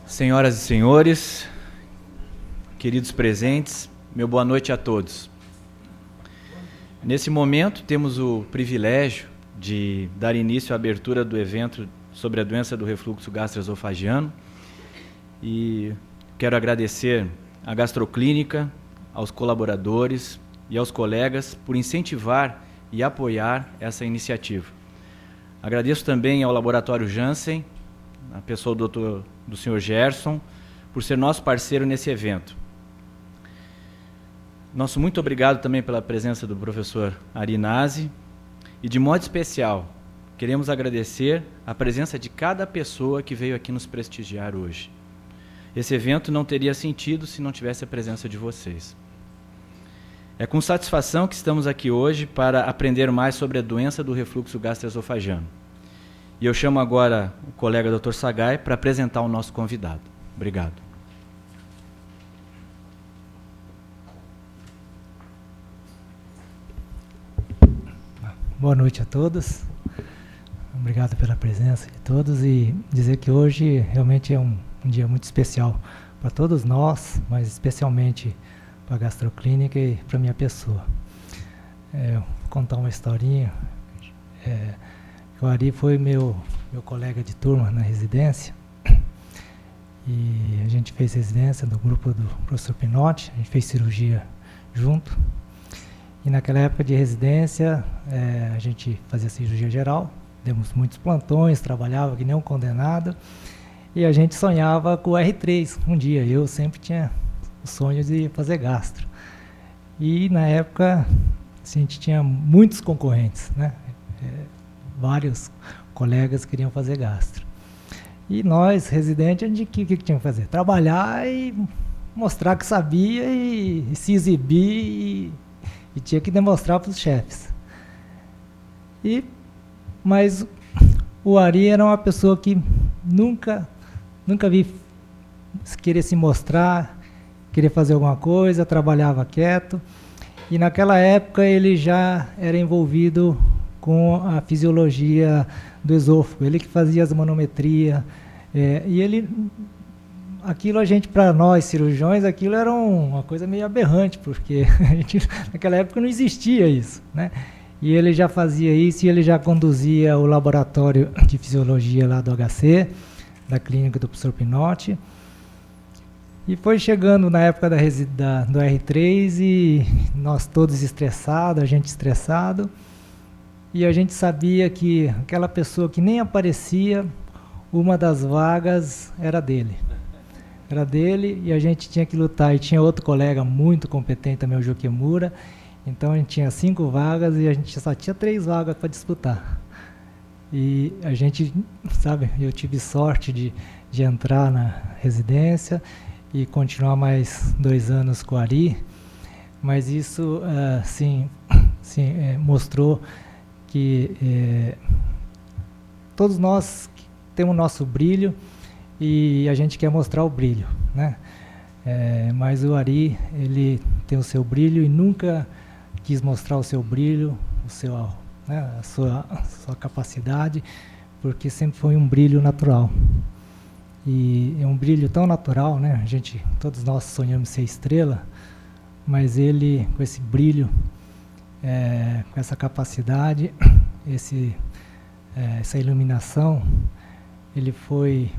Senhoras e senhores, queridos presentes, meu boa noite a todos. Nesse momento, temos o privilégio de dar início à abertura do evento sobre a doença do refluxo gastroesofágico e quero agradecer à Gastroclínica, aos colaboradores e aos colegas por incentivar e apoiar essa iniciativa. Agradeço também ao Laboratório Janssen, a pessoa do Sr. Gerson, por ser nosso parceiro nesse evento. Nosso muito obrigado também pela presença do professor Ari Nazi e, de modo especial, queremos agradecer a presença de cada pessoa que veio aqui nos prestigiar hoje. Esse evento não teria sentido se não tivesse a presença de vocês. É com satisfação que estamos aqui hoje para aprender mais sobre a doença do refluxo gastroesofágico. E eu chamo agora o colega Dr. Sagai para apresentar o nosso convidado. Obrigado. Boa noite a todos. Obrigado pela presença de todos e dizer que hoje realmente é um dia muito especial para todos nós, mas especialmente para a Gastroclínica e para a minha pessoa. Vou contar uma historinha. O Ari foi meu colega de turma na residência e a gente fez residência no grupo do professor Pinotti, a gente fez cirurgia junto e naquela época de residência a gente fazia cirurgia geral, demos muitos plantões, trabalhava que nem um condenado e a gente sonhava com o R3 um dia. Eu sempre tinha o sonho de fazer gastro e na época a gente tinha muitos concorrentes, né? Vários colegas queriam fazer gastro. E nós, residentes, a gente que tinha que fazer? Trabalhar e mostrar que sabia e se exibir e tinha que demonstrar para os chefes. Mas o Ari era uma pessoa que nunca vi querer se mostrar, querer fazer alguma coisa, trabalhava quieto. E naquela época ele já era envolvido com a fisiologia do esôfago, ele que fazia as manometrias, e ele, aquilo para nós cirurgiões, aquilo era uma coisa meio aberrante, porque naquela época não existia isso, né? E ele já fazia isso e ele já conduzia o laboratório de fisiologia lá do HC, da clínica do professor Pinotti, e foi chegando na época do R3 e nós todos estressados, a gente estressado, e a gente sabia que aquela pessoa que nem aparecia, uma das vagas era dele. Era dele e a gente tinha que lutar. E tinha outro colega muito competente também, o Joquemura. Então a gente tinha 5 vagas e a gente só tinha 3 vagas para disputar. E a gente, eu tive sorte de entrar na residência e continuar mais 2 anos com o Ari. Mas isso, mostrou que todos nós temos nosso brilho e a gente quer mostrar o brilho, né? Mas o Ari, ele tem o seu brilho e nunca quis mostrar o seu brilho, a sua capacidade, porque sempre foi um brilho natural. E é um brilho tão natural, né? Todos nós sonhamos ser estrela, mas ele, com esse brilho, com essa capacidade, essa iluminação, ele foi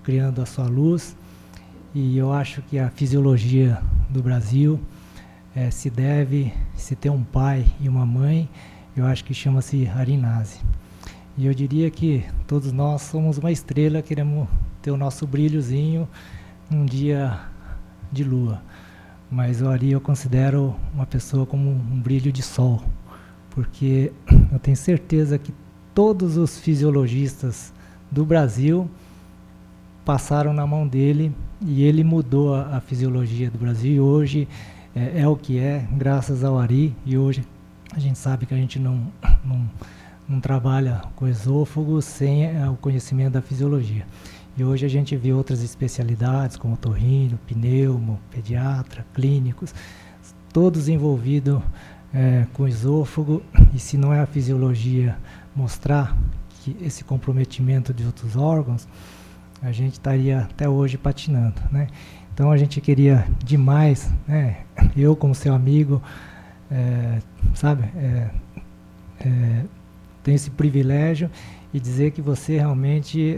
criando a sua luz, e eu acho que a fisiologia do Brasil se ter um pai e uma mãe, eu acho que chama-se Ari Nazi. E eu diria que todos nós somos uma estrela, queremos ter o nosso brilhozinho num dia de lua. Mas o Ari eu considero uma pessoa como um brilho de sol, porque eu tenho certeza que todos os fisiologistas do Brasil passaram na mão dele e ele mudou a fisiologia do Brasil. E hoje é o que é, graças ao Ari. E hoje a gente sabe que a gente não trabalha com esôfago sem o conhecimento da fisiologia. E hoje a gente vê outras especialidades, como otorrino, pneumo, pediatra, clínicos, todos envolvidos com esôfago, e se não é a fisiologia mostrar que esse comprometimento de outros órgãos, a gente estaria até hoje patinando, né? Então a gente queria demais, né? Eu como seu amigo, sabe, tenho esse privilégio e dizer que você realmente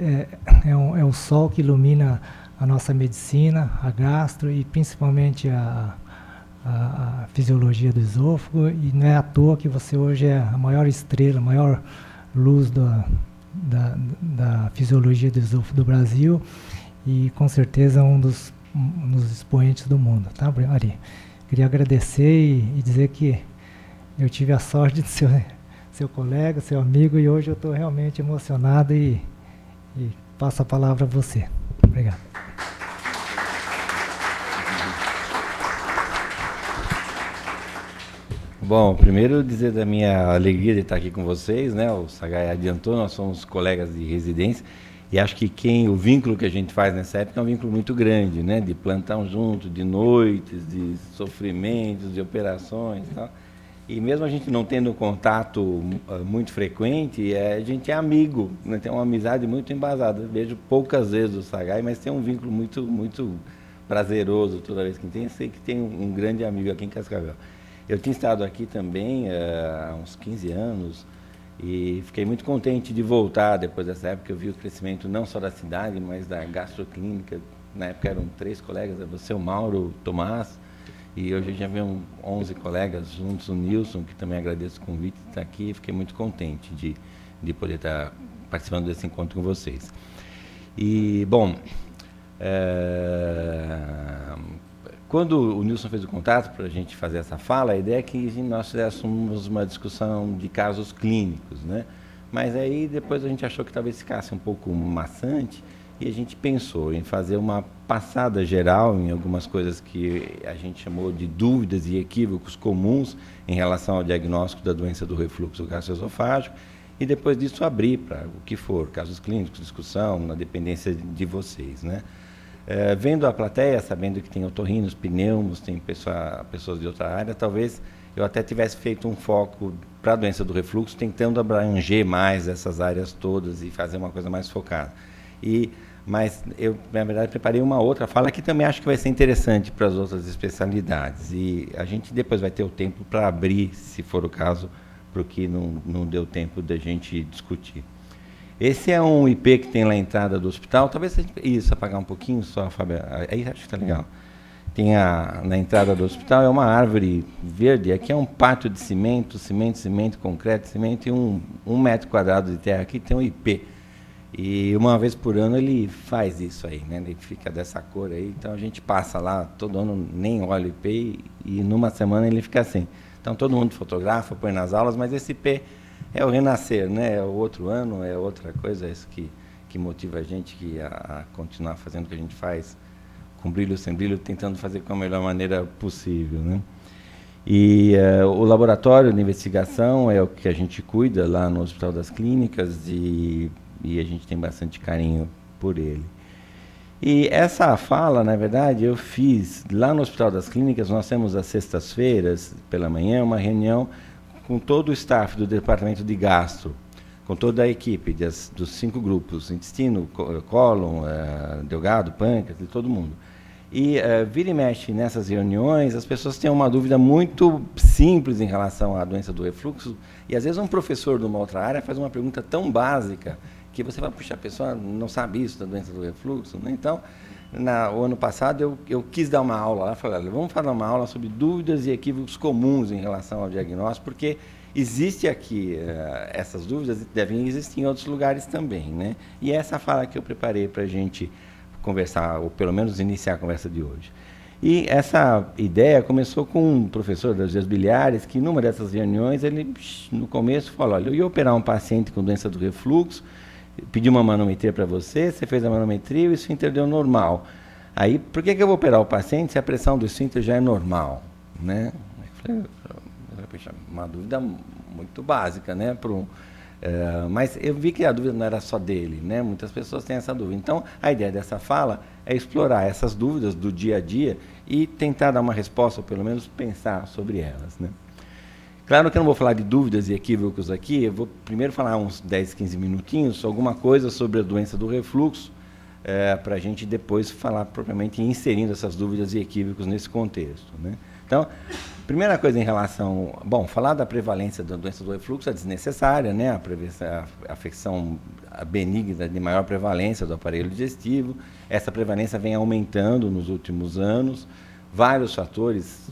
é um sol que ilumina a nossa medicina, a gastro e principalmente a fisiologia do esôfago, e não é à toa que você hoje é a maior estrela, a maior luz da fisiologia do esôfago do Brasil e com certeza um dos expoentes do mundo, tá, Ari? Queria agradecer e dizer que eu tive a sorte de ser seu colega, seu amigo, e hoje eu estou realmente emocionado e passo a palavra a você. Obrigado. Bom, primeiro dizer da minha alegria de estar aqui com vocês, né? O Sagai adiantou, nós somos colegas de residência e acho que o vínculo que a gente faz nessa época é um vínculo muito grande, né? De plantão junto, de noites, de sofrimentos, de operações e tal. E mesmo a gente não tendo contato muito frequente, a gente é amigo, né? Tem uma amizade muito embasada. Eu vejo poucas vezes o Sagai, mas tem um vínculo muito prazeroso toda vez que tem. Eu sei que tem um grande amigo aqui em Cascavel. Eu tinha estado aqui também há uns 15 anos e fiquei muito contente de voltar depois dessa época. Eu vi o crescimento não só da cidade, mas da gastroclínica. Na época eram 3 colegas, você, o Mauro, o Tomás, e hoje já vem 11 colegas juntos, o Nilson, que também agradeço o convite de estar aqui. Fiquei muito contente de poder estar participando desse encontro com vocês. E, bom, quando o Nilson fez o contato para a gente fazer essa fala, a ideia é que nós fizéssemos uma discussão de casos clínicos, né? Mas aí depois a gente achou que talvez ficasse um pouco maçante e a gente pensou em fazer uma passada geral em algumas coisas que a gente chamou de dúvidas e equívocos comuns em relação ao diagnóstico da doença do refluxo gastroesofágico e depois disso abrir para o que for, casos clínicos, discussão, na dependência de vocês, né? Vendo a plateia, sabendo que tem otorrinos, pneumos, tem pessoas de outra área, talvez eu até tivesse feito um foco para a doença do refluxo, tentando abranger mais essas áreas todas e fazer uma coisa mais focada. Mas eu, na verdade, preparei uma outra fala que também acho que vai ser interessante para as outras especialidades. E a gente depois vai ter o tempo para abrir, se for o caso, para o que não deu tempo da gente discutir. Esse é um IP que tem lá na entrada do hospital. Talvez a gente... Isso, apagar um pouquinho só, Fábio. Aí acho que está legal. Tem na entrada do hospital, é uma árvore verde. Aqui é um pátio de cimento, concreto, cimento e um metro quadrado de terra. Aqui tem um IP. E uma vez por ano ele faz isso aí, né? Ele fica dessa cor aí. Então a gente passa lá, todo ano nem olha o IP e numa semana ele fica assim. Então todo mundo fotografa, põe nas aulas, mas esse IP... é o renascer, né? É o outro ano, é outra coisa, é isso que motiva a gente a continuar fazendo o que a gente faz, com brilho ou sem brilho, tentando fazer com a melhor maneira possível, né? E o laboratório de investigação é o que a gente cuida lá no Hospital das Clínicas e a gente tem bastante carinho por ele. E essa fala, na verdade, eu fiz lá no Hospital das Clínicas. Nós temos às sextas-feiras, pela manhã, uma reunião com todo o staff do departamento de gastro, com toda a equipe dos 5 grupos, intestino, cólon, delgado, pâncreas, de todo mundo. E vira e mexe nessas reuniões, as pessoas têm uma dúvida muito simples em relação à doença do refluxo, e às vezes um professor de uma outra área faz uma pergunta tão básica que você vai, puxa, a pessoa não sabe isso da doença do refluxo, né? Então, o ano passado eu quis dar uma aula lá, falei, olha, vamos fazer uma aula sobre dúvidas e equívocos comuns em relação ao diagnóstico, porque existe aqui essas dúvidas e devem existir em outros lugares também, né? E essa fala que eu preparei para a gente conversar, ou pelo menos iniciar a conversa de hoje. E essa ideia começou com um professor das vias biliares, que numa dessas reuniões, ele, no começo, falou, olha, eu ia operar um paciente com doença do refluxo, pedi uma manometria para você fez a manometria e o esfíncter deu normal. Aí, por que eu vou operar o paciente se a pressão do esfíncter já é normal? Né? Eu falei, uma dúvida muito básica, né? Mas eu vi que a dúvida não era só dele, né? Muitas pessoas têm essa dúvida. Então, a ideia dessa fala é explorar essas dúvidas do dia a dia e tentar dar uma resposta, ou pelo menos pensar sobre elas, né? Claro que eu não vou falar de dúvidas e equívocos aqui, eu vou primeiro falar uns 10, 15 minutinhos, alguma coisa sobre a doença do refluxo, para a gente depois falar propriamente inserindo essas dúvidas e equívocos nesse contexto, né? Então, primeira coisa em relação... Bom, falar da prevalência da doença do refluxo é desnecessária, né? A afecção benigna de maior prevalência do aparelho digestivo. Essa prevalência vem aumentando nos últimos anos. Vários fatores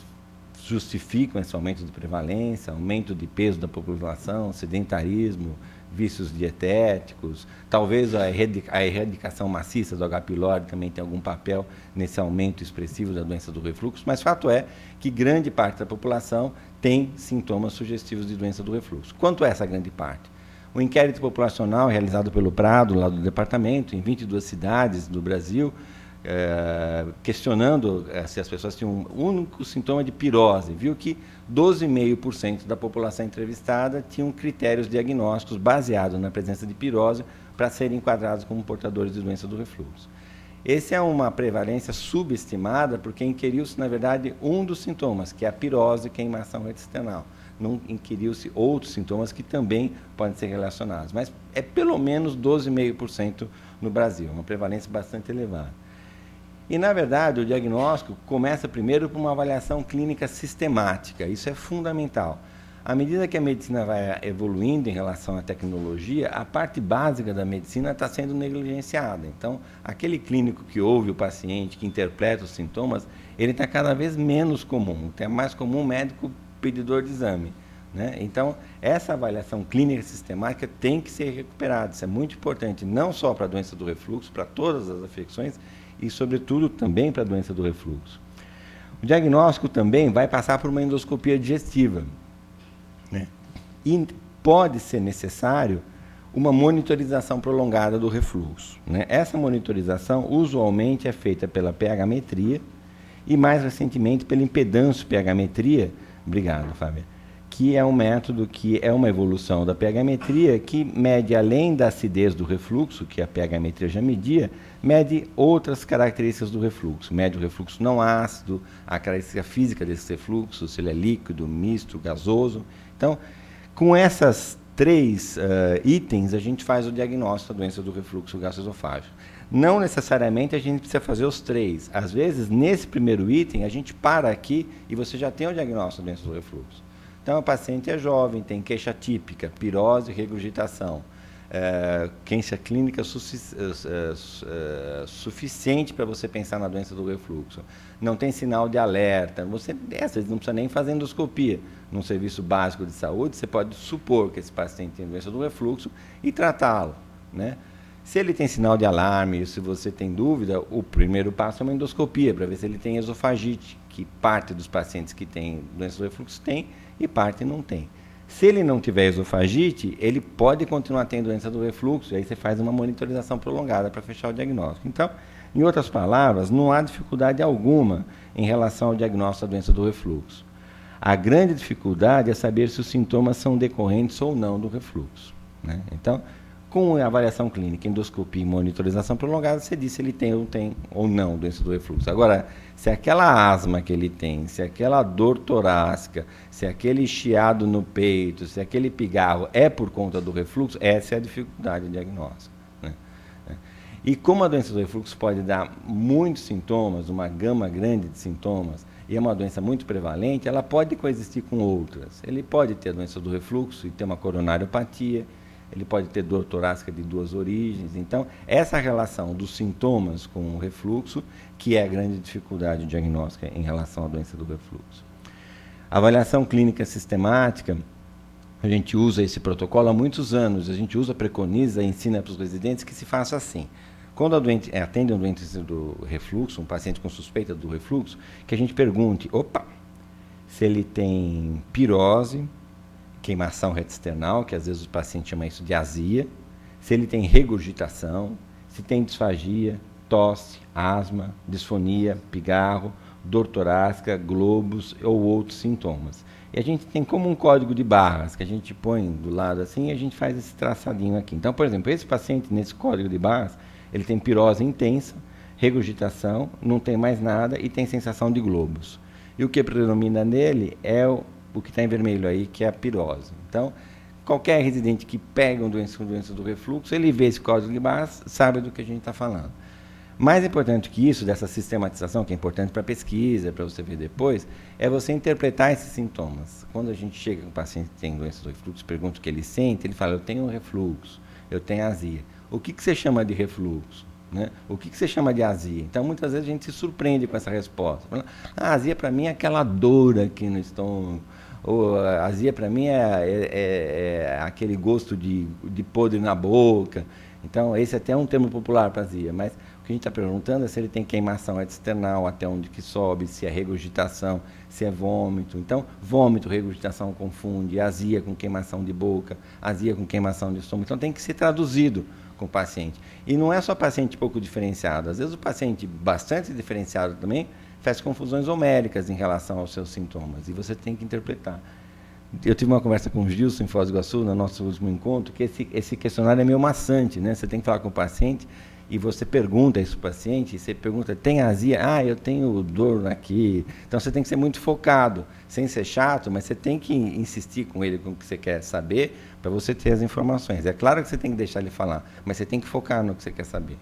justificam esse aumento de prevalência, aumento de peso da população, sedentarismo, vícios dietéticos, talvez a erradicação maciça do H. pylori também tem algum papel nesse aumento expressivo da doença do refluxo, mas fato é que grande parte da população tem sintomas sugestivos de doença do refluxo. Quanto é essa grande parte? O inquérito populacional realizado pelo Prado, lá do departamento, em 22 cidades do Brasil, questionando se as pessoas tinham um único sintoma de pirose, viu que 12,5% da população entrevistada tinham critérios diagnósticos baseados na presença de pirose para serem enquadrados como portadores de doença do refluxo. Essa é uma prevalência subestimada porque inquiriu-se, na verdade, um dos sintomas, que é a pirose e queimação retroesternal. Não inquiriu-se outros sintomas que também podem ser relacionados, mas é pelo menos 12,5% no Brasil, uma prevalência bastante elevada. E, na verdade, o diagnóstico começa primeiro por uma avaliação clínica sistemática. Isso é fundamental. À medida que a medicina vai evoluindo em relação à tecnologia, a parte básica da medicina está sendo negligenciada. Então, aquele clínico que ouve o paciente, que interpreta os sintomas, ele está cada vez menos comum. É mais comum o médico pedidor de exame, né? Então, essa avaliação clínica sistemática tem que ser recuperada. Isso é muito importante, não só para a doença do refluxo, para todas as afecções, e, sobretudo, também para a doença do refluxo. O diagnóstico também vai passar por uma endoscopia digestiva, né? E pode ser necessário uma monitorização prolongada do refluxo, né? Essa monitorização, usualmente, é feita pela pH-metria e, mais recentemente, pela impedância-pH-metria, obrigado, Fábio, que é um método que é uma evolução da pH-metria que mede, além da acidez do refluxo, que a pH-metria já media, mede outras características do refluxo. Mede o refluxo não ácido, a característica física desse refluxo, se ele é líquido, misto, gasoso. Então, com essas três itens, a gente faz o diagnóstico da doença do refluxo gastroesofágico. Não necessariamente a gente precisa fazer os três. Às vezes, nesse primeiro item, a gente para aqui e você já tem o diagnóstico da doença do refluxo. Então, o paciente é jovem, tem queixa típica, pirose e regurgitação. Queixa clínica suficiente para você pensar na doença do refluxo. Não tem sinal de alerta. Você, às vezes, não precisa nem fazer endoscopia. Num serviço básico de saúde, você pode supor que esse paciente tem doença do refluxo e tratá-lo, né? Se ele tem sinal de alarme, se você tem dúvida, o primeiro passo é uma endoscopia, para ver se ele tem esofagite, que parte dos pacientes que têm doença do refluxo tem e parte não tem. Se ele não tiver esofagite, ele pode continuar tendo doença do refluxo, e aí você faz uma monitorização prolongada para fechar o diagnóstico. Então, em outras palavras, não há dificuldade alguma em relação ao diagnóstico da doença do refluxo. A grande dificuldade é saber se os sintomas são decorrentes ou não do refluxo, né? Então, com a avaliação clínica, endoscopia e monitorização prolongada, você diz se ele tem ou não doença do refluxo. Agora, se aquela asma que ele tem, se aquela dor torácica, se aquele chiado no peito, se aquele pigarro é por conta do refluxo, essa é a dificuldade diagnóstica, né? E como a doença do refluxo pode dar muitos sintomas, uma gama grande de sintomas, e é uma doença muito prevalente, ela pode coexistir com outras. Ele pode ter a doença do refluxo e ter uma coronariopatia, ele pode ter dor torácica de duas origens. Então, essa relação dos sintomas com o refluxo, que é a grande dificuldade diagnóstica em relação à doença do refluxo. A avaliação clínica sistemática, a gente usa esse protocolo há muitos anos, a gente preconiza e ensina para os residentes que se faça assim. Quando a doente atende um doente do refluxo, um paciente com suspeita do refluxo, que a gente pergunte, se ele tem pirose, queimação retroesternal, que às vezes o paciente chama isso de azia, se ele tem regurgitação, se tem disfagia, tosse, asma, disfonia, pigarro, dor torácica, globos ou outros sintomas. E a gente tem como um código de barras que a gente põe do lado assim e a gente faz esse traçadinho aqui. Então, por exemplo, esse paciente nesse código de barras, ele tem pirose intensa, regurgitação, não tem mais nada e tem sensação de globos. E o que predomina nele é o que está em vermelho aí, que é a pirose. Então, qualquer residente que pega uma doença do refluxo, ele vê esse código de barras, sabe do que a gente está falando. Mais importante que isso, dessa sistematização, que é importante para a pesquisa, para você ver depois, é você interpretar esses sintomas. Quando a gente chega com o paciente que tem doença do refluxo, pergunta o que ele sente, ele fala, eu tenho refluxo, eu tenho azia. O que você chama de refluxo? Né? O que você chama de azia? Então, muitas vezes a gente se surpreende com essa resposta. A azia para mim é aquela dor aqui no estômago. Ou a azia para mim é aquele gosto de podre na boca. Então, esse até é um termo popular para azia, mas o que a gente está perguntando é se ele tem queimação external, até onde que sobe, se é regurgitação, se é vômito. Então, vômito, regurgitação confunde, azia com queimação de boca, azia com queimação de estômago. Então, tem que ser traduzido com o paciente. E não é só paciente pouco diferenciado. Às vezes, o paciente bastante diferenciado também faz confusões homéricas em relação aos seus sintomas, e você tem que interpretar. Eu tive uma conversa com o Gilson em Foz do Iguaçu, no nosso último encontro, que esse questionário é meio maçante, né? Você tem que falar com o paciente e você pergunta isso para o paciente, e você pergunta, tem azia? Ah, eu tenho dor aqui. Então, você tem que ser muito focado, sem ser chato, mas você tem que insistir com ele com o que você quer saber, para você ter as informações. É claro que você tem que deixar ele falar, mas você tem que focar no que você quer saber.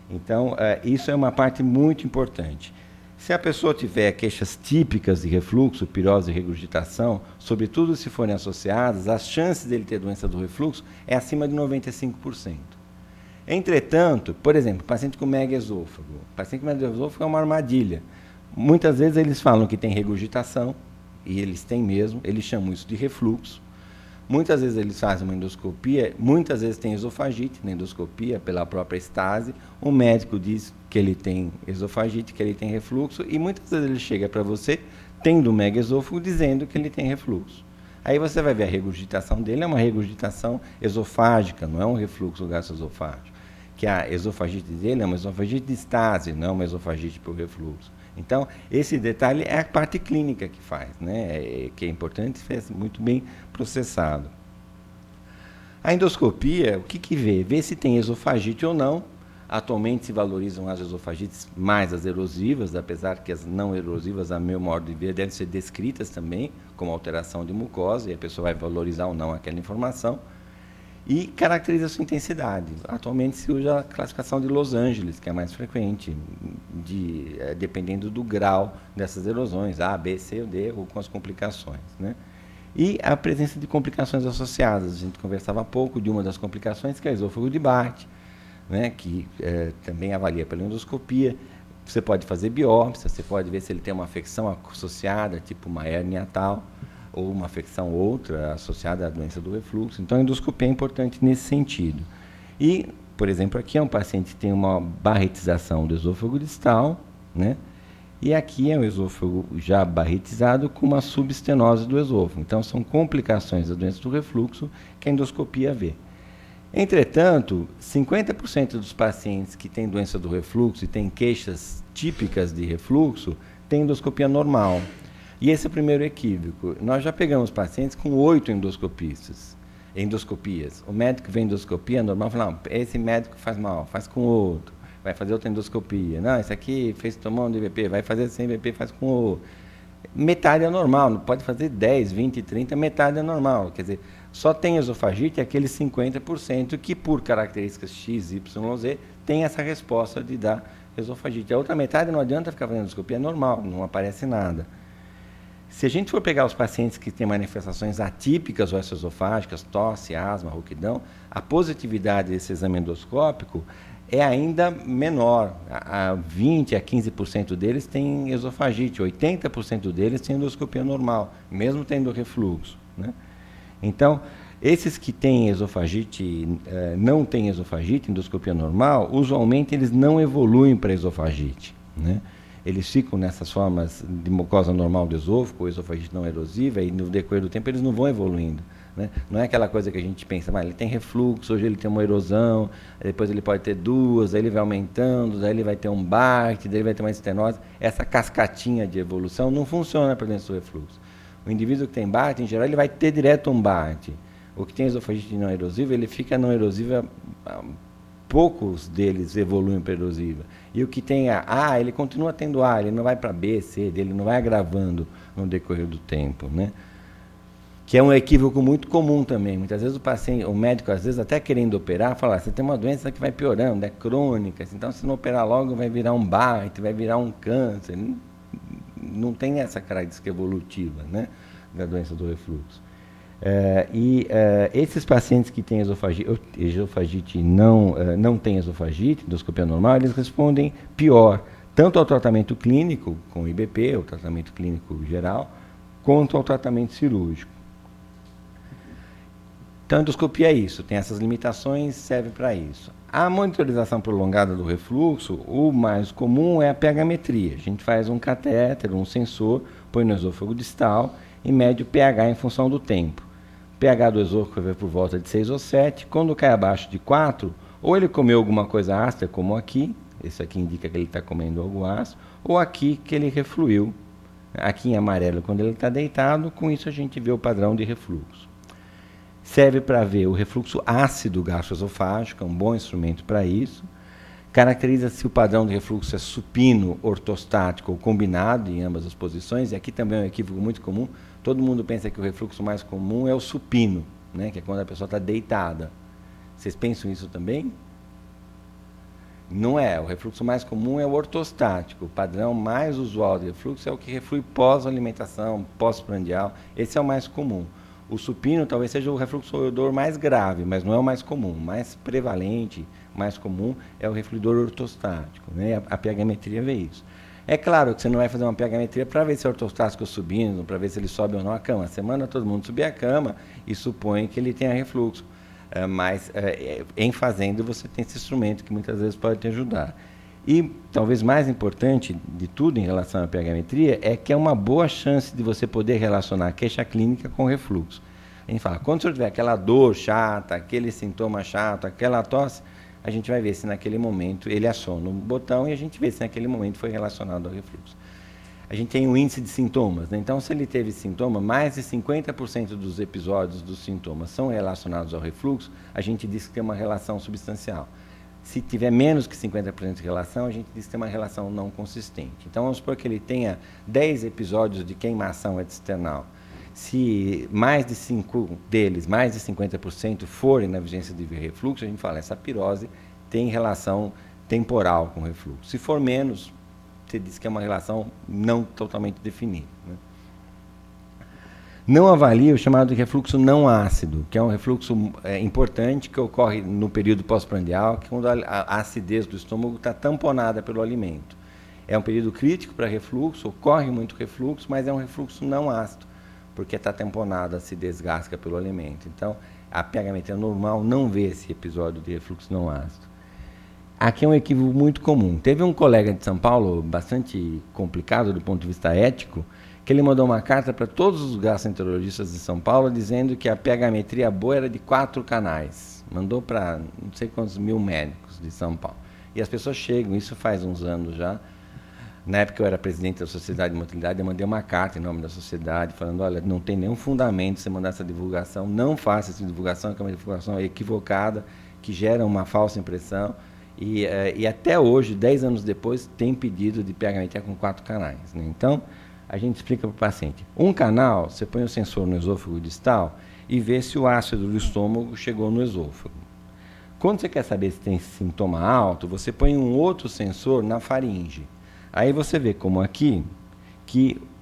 Então, isso é uma parte muito importante. Se a pessoa tiver queixas típicas de refluxo, pirose e regurgitação, sobretudo se forem associadas, as chances dele ter doença do refluxo é acima de 95%. Entretanto, por exemplo, paciente com megaesôfago. Paciente com megaesôfago é uma armadilha. Muitas vezes eles falam que tem regurgitação, e eles têm mesmo, eles chamam isso de refluxo. Muitas vezes eles fazem uma endoscopia, muitas vezes tem esofagite na endoscopia, pela própria estase. O médico diz que ele tem esofagite, que ele tem refluxo, e muitas vezes ele chega para você, tendo megaesôfago, dizendo que ele tem refluxo. Aí você vai ver a regurgitação dele, é uma regurgitação esofágica, não é um refluxo gastroesofágico. Que a esofagite dele é uma esofagite de estase, não é uma esofagite por refluxo. Então, esse detalhe é a parte clínica que faz, né? Que é importante ser muito bem processado. A endoscopia, o que vê? Vê se tem esofagite ou não. Atualmente se valorizam as esofagites mais as erosivas, apesar que as não erosivas, a meu modo de ver, devem ser descritas também como alteração de mucosa, e a pessoa vai valorizar ou não aquela informação. E caracteriza a sua intensidade. Atualmente se usa a classificação de Los Angeles, que é mais frequente, dependendo do grau dessas erosões, A, B, C ou D, ou com as complicações, né? E a presença de complicações associadas. A gente conversava há pouco de uma das complicações, que é o esôfago de Barth, né? Que também avalia pela endoscopia. Você pode fazer biópsia, você pode ver se ele tem uma afecção associada, tipo uma hérnia tal, ou uma afecção outra associada à doença do refluxo. Então, a endoscopia é importante nesse sentido. E, por exemplo, aqui é um paciente que tem uma barretização do esôfago distal, né? E aqui é um esôfago já barretizado com uma subestenose do esôfago. Então, são complicações da doença do refluxo que a endoscopia vê. Entretanto, 50% dos pacientes que têm doença do refluxo e têm queixas típicas de refluxo têm endoscopia normal. E esse é o primeiro equívoco. Nós já pegamos pacientes com 8 endoscopias. O médico vê endoscopia normal, fala, não, esse médico faz mal, faz com outro, vai fazer outra endoscopia. Não, esse aqui fez tomar um DVP, vai fazer sem DVP, faz com outro. Metade é normal, não pode fazer 10, 20, 30, metade é normal. Quer dizer, só tem esofagite aqueles 50% que, por características X, Y, Z, tem essa resposta de dar esofagite. A outra metade não adianta ficar fazendo endoscopia, é normal, não aparece nada. Se a gente for pegar os pacientes que têm manifestações atípicas ou extraesofágicas, tosse, asma, rouquidão, a positividade desse exame endoscópico é ainda menor. 20% a 15% deles têm esofagite, 80% deles têm endoscopia normal, mesmo tendo refluxo, né? Então, esses que têm esofagite, não têm esofagite, endoscopia normal, usualmente eles não evoluem para esofagite, né? Eles ficam nessas formas de mucosa normal do esôfago, esofagite não erosiva, e no decorrer do tempo eles não vão evoluindo, né? Não é aquela coisa que a gente pensa, mas ele tem refluxo, hoje ele tem uma erosão, depois ele pode ter duas, aí ele vai aumentando, daí ele vai ter um Barth, daí ele vai ter uma estenose. Essa cascatinha de evolução não funciona para dentro do refluxo. O indivíduo que tem Barth, em geral, ele vai ter direto um Barth. O que tem esofagite não erosiva, ele fica não erosiva, poucos deles evoluem para erosiva. E o que tem A, ele continua tendo A, ele não vai para B, C, ele não vai agravando no decorrer do tempo, né? que é um equívoco muito comum também. Muitas vezes o médico, às vezes, até querendo operar, fala, você tem uma doença que vai piorando, é crônica, então se não operar logo vai virar um BAIT, vai virar um câncer. Não tem essa característica evolutiva, né, da doença do refluxo. Esses pacientes que têm esofagite não têm esofagite, endoscopia normal, eles respondem pior, tanto ao tratamento clínico, com IBP, o tratamento clínico geral, quanto ao tratamento cirúrgico. Então, a endoscopia é isso, tem essas limitações, serve para isso. A monitorização prolongada do refluxo, o mais comum é a pH-metria. A gente faz um catéter, um sensor, põe no esôfago distal e mede o pH em função do tempo. O pH do esôfago vai por volta de 6 ou 7. Quando cai abaixo de 4, ou ele comeu alguma coisa ácida, como aqui, esse aqui indica que ele está comendo algo ácido, ou aqui que ele refluiu. Aqui em amarelo, quando ele está deitado, com isso a gente vê o padrão de refluxo. Serve para ver o refluxo ácido gastroesofágico, é um bom instrumento para isso. Caracteriza se o padrão de refluxo é supino, ortostático ou combinado em ambas as posições. E aqui também é um equívoco muito comum. Todo mundo pensa que o refluxo mais comum é o supino, né, que é quando a pessoa está deitada. Vocês pensam isso também? Não é. O refluxo mais comum é o ortostático. O padrão mais usual de refluxo é o que reflui pós-alimentação, pós-prandial. Esse é o mais comum. O supino talvez seja o refluxo mais grave, mas não é o mais comum. O mais prevalente, mais comum, é o refluidor ortostático, né? A pH-metria vê isso. É claro que você não vai fazer uma pH-metria para ver se é ortostático subindo, para ver se ele sobe ou não a cama. A semana todo mundo subir a cama e supõe que ele tenha refluxo. Mas em fazendo você tem esse instrumento que muitas vezes pode te ajudar. E talvez mais importante de tudo em relação à pH-metria é que é uma boa chance de você poder relacionar a queixa clínica com o refluxo. A gente fala, quando o senhor tiver aquela dor chata, aquele sintoma chato, aquela tosse, a gente vai ver se naquele momento ele aciona o botão e a gente vê se naquele momento foi relacionado ao refluxo. A gente tem um índice de sintomas, né? Então se ele teve sintoma, mais de 50% dos episódios dos sintomas são relacionados ao refluxo, a gente diz que tem uma relação substancial. Se tiver menos que 50% de relação, a gente diz que tem uma relação não consistente. Então, vamos supor que ele tenha 10 episódios de queimação external. Se mais de 5 deles, mais de 50% forem na vigência de refluxo, a gente fala, essa pirose tem relação temporal com o refluxo. Se for menos, você diz que é uma relação não totalmente definida, né? Não avalia o chamado de refluxo não ácido, que é um refluxo importante que ocorre no período pós-prandial, que é quando a acidez do estômago está tamponada pelo alimento. É um período crítico para refluxo, ocorre muito refluxo, mas é um refluxo não ácido, porque está tamponada a acidez gástrica pelo alimento. Então, a pH-metria normal não vê esse episódio de refluxo não ácido. Aqui é um equívoco muito comum. Teve um colega de São Paulo, bastante complicado do ponto de vista ético, que ele mandou uma carta para todos os gastroenterologistas de São Paulo dizendo que a pH-metria boa era de 4 canais. Mandou para não sei quantos mil médicos de São Paulo. E as pessoas chegam, isso faz uns anos já. Na época eu era presidente da Sociedade de Motilidade, eu mandei uma carta em nome da sociedade falando, olha, não tem nenhum fundamento você mandar essa divulgação, não faça essa divulgação, que é uma divulgação equivocada, que gera uma falsa impressão. E até hoje, 10 anos depois, tem pedido de pH-metria com 4 canais, né? Então, a gente explica para o paciente. Um canal, você põe o sensor no esôfago distal e vê se o ácido do estômago chegou no esôfago. Quando você quer saber se tem sintoma alto, você põe um outro sensor na faringe. Aí você vê como aqui,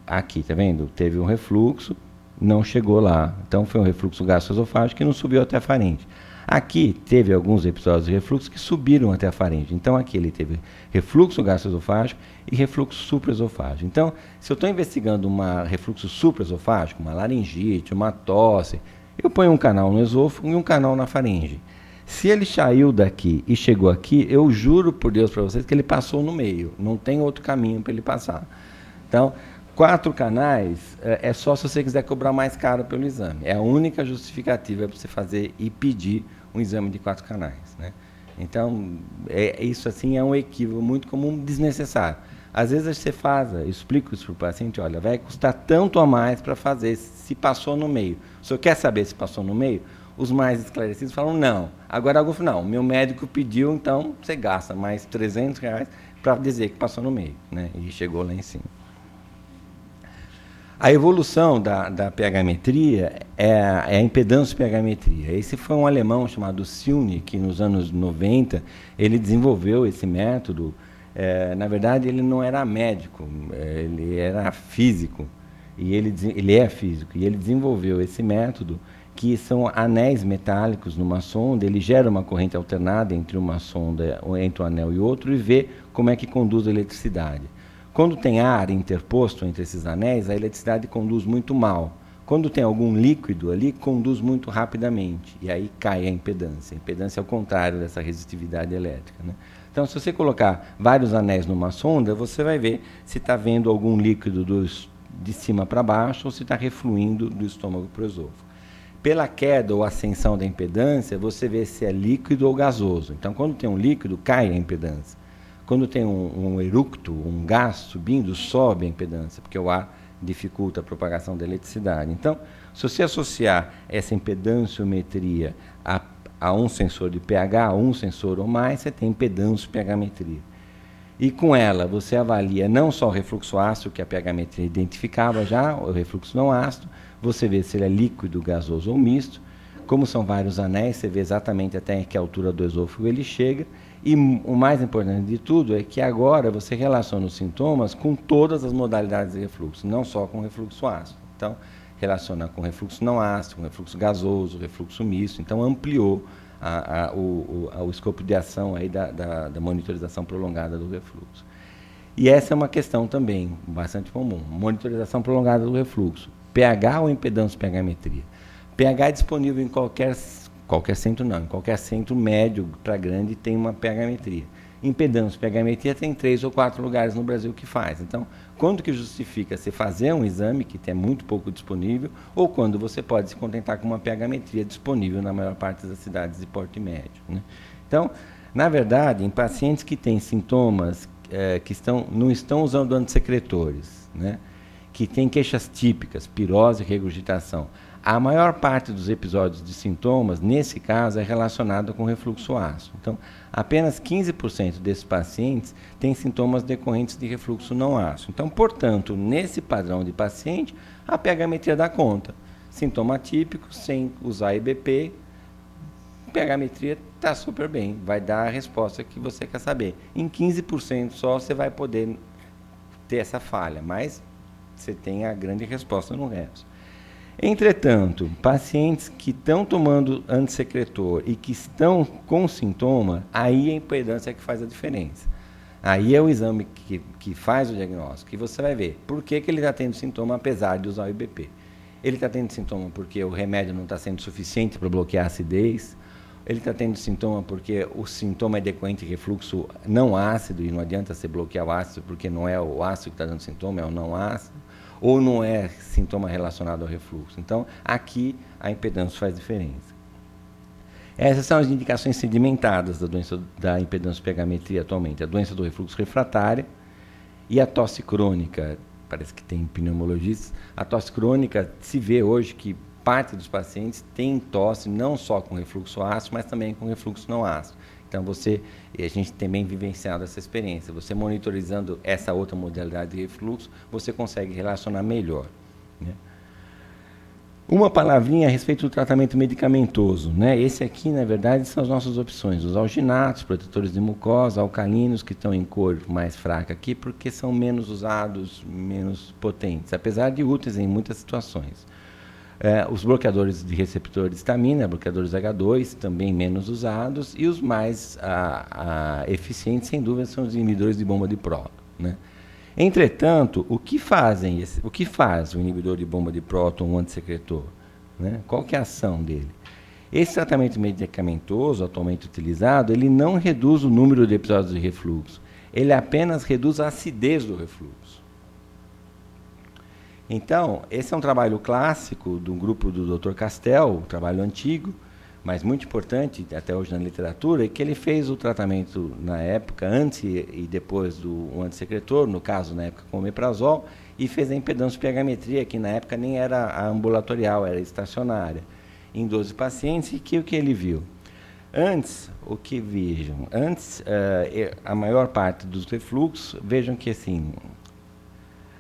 tá vendo? Teve um refluxo, não chegou lá. Então foi um refluxo gastroesofágico que não subiu até a faringe. Aqui teve alguns episódios de refluxo que subiram até a faringe. Então aqui ele teve refluxo gastroesofágico e refluxo supraesofágico. Então, se eu estou investigando um refluxo supraesofágico, uma laringite, uma tosse, eu ponho um canal no esôfago e um canal na faringe. Se ele saiu daqui e chegou aqui, eu juro por Deus para vocês que ele passou no meio. Não tem outro caminho para ele passar. Então, 4 canais é só se você quiser cobrar mais caro pelo exame. É a única justificativa para você fazer e pedir um exame de 4 canais, né? Então, isso assim é um equívoco muito comum, desnecessário. Às vezes você faz, eu explico isso para o paciente, olha, vai custar tanto a mais para fazer se passou no meio. O senhor quer saber se passou no meio? Os mais esclarecidos falam, não. Agora, não, meu médico pediu, então você gasta mais R$300 para dizer que passou no meio, né? E chegou lá em cima. A evolução da pH-metria é a impedância-pH-metria. Esse foi um alemão chamado Silny, que nos anos 90 ele desenvolveu esse método. Na verdade, ele não era médico, ele era físico, e ele é físico, e ele desenvolveu esse método, que são anéis metálicos numa sonda. Ele gera uma corrente alternada entre uma sonda, entre um anel e outro, e vê como é que conduz a eletricidade. Quando tem ar interposto entre esses anéis, a eletricidade conduz muito mal. Quando tem algum líquido ali, conduz muito rapidamente, e aí cai a impedância. A impedância é o contrário dessa resistividade elétrica, né? Então, se você colocar vários anéis numa sonda, você vai ver se está vendo algum líquido de cima para baixo ou se está refluindo do estômago para o esôfago. Pela queda ou ascensão da impedância, você vê se é líquido ou gasoso. Então, quando tem um líquido, cai a impedância. Quando tem um eructo, um gás subindo, sobe a impedância, porque o ar dificulta a propagação da eletricidade. Então, se você associar essa impedânciometria a um sensor de pH, um sensor ou mais, você tem impedância-pH-metria. E com ela, você avalia não só o refluxo ácido, que a pH-metria identificava já, o refluxo não ácido, você vê se ele é líquido, gasoso ou misto. Como são vários anéis, você vê exatamente até que altura do esôfago ele chega. E o mais importante de tudo é que agora você relaciona os sintomas com todas as modalidades de refluxo, não só com refluxo ácido. Então, relaciona com refluxo não ácido, com refluxo gasoso, refluxo misto. Então, ampliou o escopo de ação aí da monitorização prolongada do refluxo. E essa é uma questão também bastante comum, monitorização prolongada do refluxo. pH ou impedância pH-metria? pH é disponível em qualquer centro não, em qualquer centro médio para grande tem uma pH-metria. Impedância pH-metria tem 3 ou 4 lugares no Brasil que faz. Então, quando que justifica você fazer um exame que é muito pouco disponível, ou quando você pode se contentar com uma pH-metria disponível na maior parte das cidades de porte médio, né? Então, na verdade, em pacientes que têm sintomas que não estão usando antissecretores, né, que têm queixas típicas, pirose e regurgitação, a maior parte dos episódios de sintomas, nesse caso, é relacionada com refluxo ácido. Então, apenas 15% desses pacientes têm sintomas decorrentes de refluxo não ácido. Então, portanto, nesse padrão de paciente, a pH-metria dá conta. Sintoma típico, sem usar IBP, pH-metria está super bem, vai dar a resposta que você quer saber. Em 15% só você vai poder ter essa falha, mas você tem a grande resposta no resto. Entretanto, pacientes que estão tomando antissecretor e que estão com sintoma, aí a impedância é que faz a diferença. Aí é o exame que faz o diagnóstico, e você vai ver por que ele está tendo sintoma apesar de usar o IBP. Ele está tendo sintoma porque o remédio não está sendo suficiente para bloquear a acidez, ele está tendo sintoma porque o sintoma é decorrente de refluxo não ácido, e não adianta você bloquear o ácido porque não é o ácido que está dando sintoma, é o não ácido, ou não é sintoma relacionado ao refluxo. Então, aqui a impedância faz diferença. Essas são as indicações sedimentadas da doença da impedância pH-metria atualmente. A doença do refluxo refratária e a tosse crônica. Parece que tem pneumologistas. A tosse crônica, se vê hoje que parte dos pacientes tem tosse não só com refluxo ácido, mas também com refluxo não ácido. Então, a gente também vivenciado essa experiência. Você monitorizando essa outra modalidade de refluxo, você consegue relacionar melhor, né? Uma palavrinha a respeito do tratamento medicamentoso, né? Esse aqui, na verdade, são as nossas opções. Os alginatos, protetores de mucosa, alcalinos, que estão em cor mais fraca aqui, porque são menos usados, menos potentes, apesar de úteis em muitas situações. Os bloqueadores de receptor de histamina, bloqueadores H2, também menos usados, e os mais eficientes, sem dúvida, são os inibidores de bomba de próton, né? Entretanto, o que faz o inibidor de bomba de próton, um antissecretor, né? Qual que é a ação dele? Esse tratamento medicamentoso, atualmente utilizado, ele não reduz o número de episódios de refluxo, ele apenas reduz a acidez do refluxo. Então, esse é um trabalho clássico do grupo do Dr. Castel, um trabalho antigo, mas muito importante até hoje na literatura, e que ele fez o tratamento na época, antes e depois do antissecretor, no caso, na época com o omeprazol, e fez a impedância pH-metria, que na época nem era ambulatorial, era estacionária, em 12 pacientes, e o que ele viu? Antes, a maior parte dos refluxos, vejam que assim,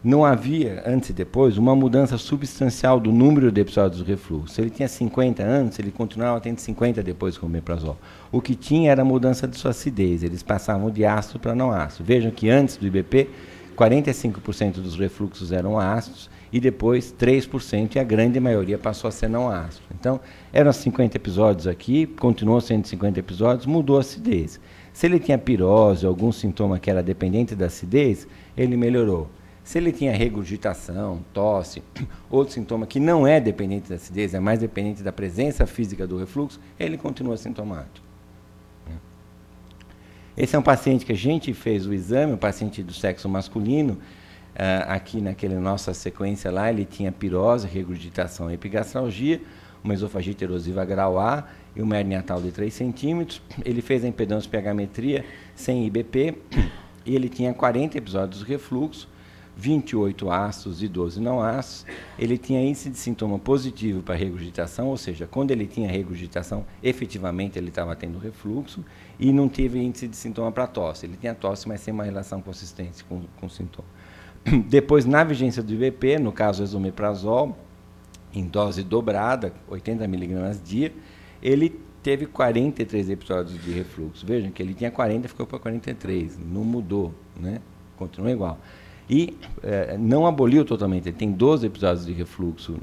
não havia, antes e depois, uma mudança substancial do número de episódios do refluxo. Se ele tinha 50 antes, ele continuava tendo 50 depois com o omeprazol. O que tinha era a mudança de sua acidez, eles passavam de ácido para não ácido. Vejam que antes do IBP, 45% dos refluxos eram ácidos e depois 3%, e a grande maioria passou a ser não ácido. Então, eram 50 episódios aqui, continuou sendo 50 episódios, mudou a acidez. Se ele tinha pirose, algum sintoma que era dependente da acidez, ele melhorou. Se ele tinha regurgitação, tosse, outro sintoma que não é dependente da acidez, é mais dependente da presença física do refluxo, ele continua sintomático. Esse é um paciente que a gente fez o exame, um paciente do sexo masculino, aqui naquela nossa sequência lá, ele tinha pirose, regurgitação e epigastralgia, uma esofagite erosiva grau A e uma hernia atal de 3 centímetros. Ele fez a impedância-pH-metria sem IBP e ele tinha 40 episódios de refluxo, 28 ácidos e 12 não ácidos. Ele tinha índice de sintoma positivo para regurgitação, ou seja, quando ele tinha regurgitação, efetivamente ele estava tendo refluxo, e não teve índice de sintoma para tosse. Ele tinha tosse, mas sem uma relação consistente com o sintoma. Depois, na vigência do IBP, no caso esomeprazol, em dose dobrada, 80 mg dia, ele teve 43 episódios de refluxo. Vejam que ele tinha 40 e ficou para 43, não mudou, né? Continua igual. E não aboliu totalmente, ele tem 12 episódios de refluxo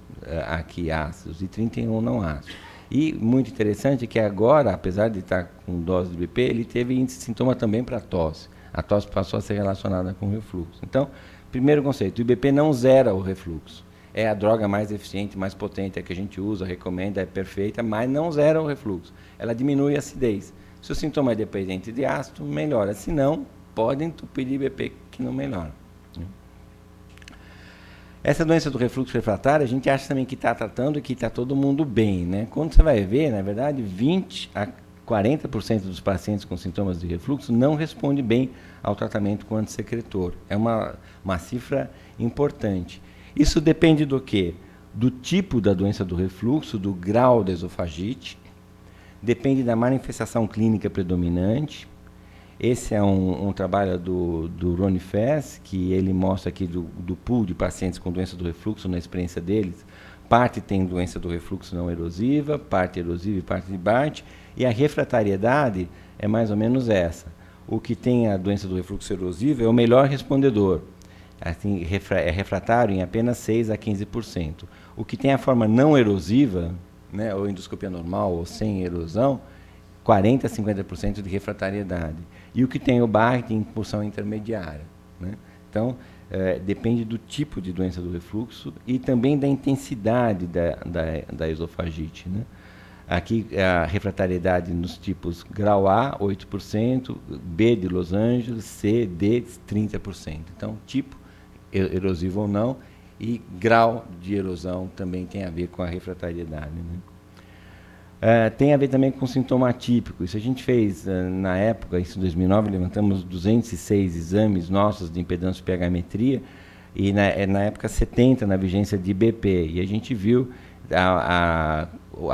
aqui ácidos e 31 não ácidos. E muito interessante que agora, apesar de estar com dose de BP, ele teve índice de sintoma também para tosse. A tosse passou a ser relacionada com o refluxo. Então, primeiro conceito, o IBP não zera o refluxo. É a droga mais eficiente, mais potente, é que a gente usa, recomenda, é perfeita, mas não zera o refluxo. Ela diminui a acidez. Se o sintoma é dependente de ácido, melhora. Se não, pode entupir de IBP que não melhora. Essa doença do refluxo refratário, a gente acha também que está tratando e que está todo mundo bem, né? Quando você vai ver, na verdade, 20 a 40% dos pacientes com sintomas de refluxo não respondem bem ao tratamento com antissecretor. É uma cifra importante. Isso depende do quê? Do tipo da doença do refluxo, do grau da esofagite, depende da manifestação clínica predominante. Esse é um trabalho do Ronnie Fess, que ele mostra aqui do pool de pacientes com doença do refluxo, na experiência deles. Parte tem doença do refluxo não erosiva, parte erosiva e parte de Barth, e a refratariedade é mais ou menos essa. O que tem a doença do refluxo erosivo é o melhor respondedor. Assim, é refratário em apenas 6 a 15%. O que tem a forma não erosiva, né, ou endoscopia normal ou sem erosão, 40 a 50% de refratariedade. E o que tem o Barth tem impulsão intermediária, né? Então, depende do tipo de doença do refluxo e também da intensidade da esofagite, né? Aqui a refratariedade nos tipos grau A, 8%, B de Los Angeles, C, D, 30%. Então, tipo erosivo ou não, e grau de erosão também tem a ver com a refratariedade, né? Tem a ver também com sintoma atípico. Isso a gente fez na época, isso em 2009, levantamos 206 exames nossos de impedância pH-metria, e na época 70 na vigência de IBP, e a gente viu a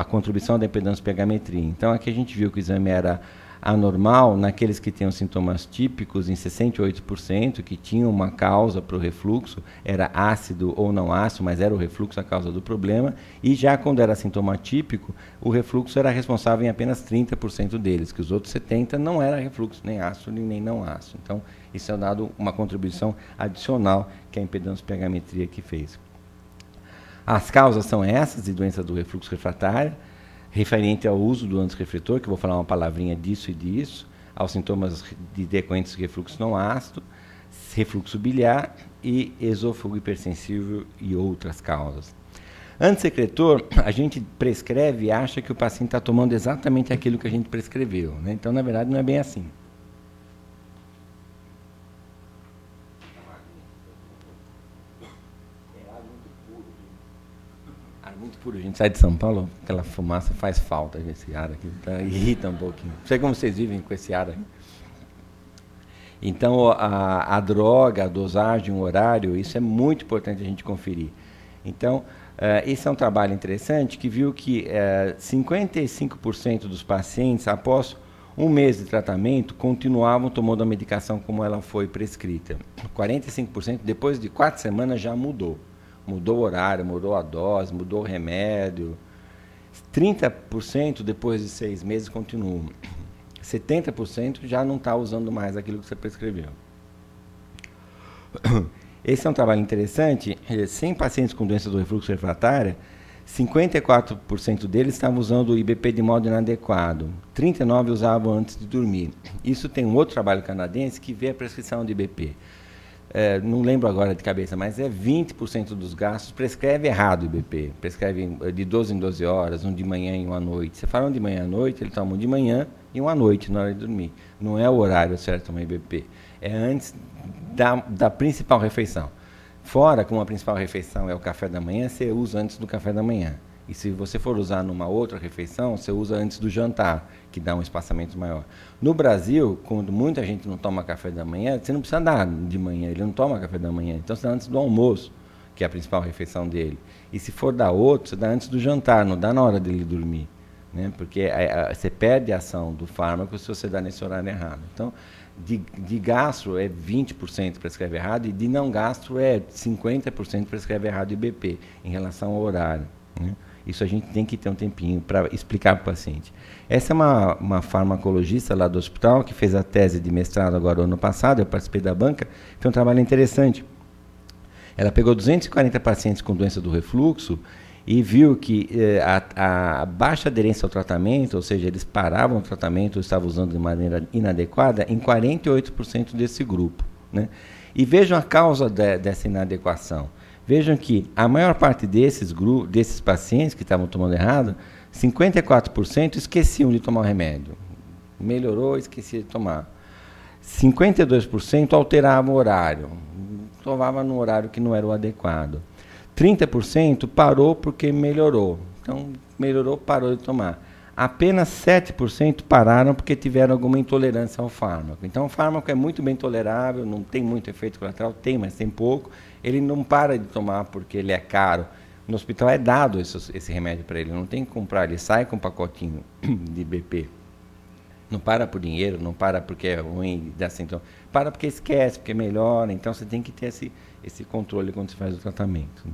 contribuição da impedância pH-metria. Então aqui a gente viu que o exame era anormal naqueles que tinham sintomas típicos, em 68%, que tinham uma causa para o refluxo, era ácido ou não ácido, mas era o refluxo a causa do problema, e já quando era sintoma típico, o refluxo era responsável em apenas 30% deles, que os outros 70% não era refluxo, nem ácido nem não ácido. Então, isso é dado uma contribuição adicional que a impedância pH-metria que fez. As causas são essas, de doença do refluxo refratário, referente ao uso do antirrefletor, que eu vou falar uma palavrinha disso e disso, aos sintomas de decorrentes de refluxo não ácido, refluxo biliar e esôfago hipersensível e outras causas. Antissecretor, a gente prescreve e acha que o paciente está tomando exatamente aquilo que a gente prescreveu, né? Então, na verdade, não é bem assim. Muito puro, a gente sai de São Paulo, aquela fumaça faz falta, esse ar aqui, então, irrita um pouquinho. Não sei como vocês vivem com esse ar aqui. Então, a droga, a dosagem, o horário, isso é muito importante a gente conferir. Então, esse é um trabalho interessante que viu que 55% dos pacientes, após Um mês de tratamento, continuavam tomando a medicação como ela foi prescrita. 45%, depois de 4 semanas, já mudou. Mudou o horário, mudou a dose, mudou o remédio. 30% depois de 6 meses continuam. 70% já não está usando mais aquilo que você prescreveu. Esse é um trabalho interessante. 100 pacientes com doença do refluxo refratária, 54% deles estavam usando o IBP de modo inadequado. 39% usavam antes de dormir. Isso tem um outro trabalho canadense que vê a prescrição de IBP. Não lembro agora de cabeça, mas 20% dos gastos prescreve errado o IBP. Prescreve de 12 em 12 horas, um de manhã e um à noite. Você fala um de manhã à noite, ele toma um de manhã e um à noite, na hora de dormir. Não é o horário certo de tomar IBP. É antes da principal refeição. Fora, como a principal refeição é o café da manhã, você usa antes do café da manhã. E se você for usar numa outra refeição, você usa antes do jantar, que dá um espaçamento maior. No Brasil, quando muita gente não toma café da manhã, você não precisa dar de manhã, ele não toma café da manhã. Então você dá antes do almoço, que é a principal refeição dele. E se for dar outro, você dá antes do jantar, não dá na hora dele dormir. Né? Porque você perde a ação do fármaco se você dá nesse horário errado. Então, de gastro é 20% prescreve errado e de não gastro é 50% prescreve errado IBP em relação ao horário. Né? Isso a gente tem que ter um tempinho para explicar para o paciente. Essa é uma farmacologista lá do hospital que fez a tese de mestrado agora ano passado, eu participei da banca, foi um trabalho interessante. Ela pegou 240 pacientes com doença do refluxo e viu que a baixa aderência ao tratamento, ou seja, eles paravam o tratamento ou estavam usando de maneira inadequada, em 48% desse grupo. Né? E vejam a causa dessa inadequação. Vejam que a maior parte desses pacientes que estavam tomando errado, 54% esqueciam de tomar o remédio. Melhorou, esquecia de tomar. 52% alteravam o horário, tomava no horário que não era o adequado. 30% parou porque melhorou. Então, melhorou, parou de tomar. Apenas 7% pararam porque tiveram alguma intolerância ao fármaco. Então, o fármaco é muito bem tolerável, não tem muito efeito colateral, tem, mas tem pouco. Ele não para de tomar porque ele é caro. No hospital é dado esse remédio para ele, não tem que comprar, ele sai com um pacotinho de IBP. Não para por dinheiro, não para porque é ruim, dá sintoma. Para porque esquece, porque melhora. Então, você tem que ter esse controle quando você faz o tratamento. Né?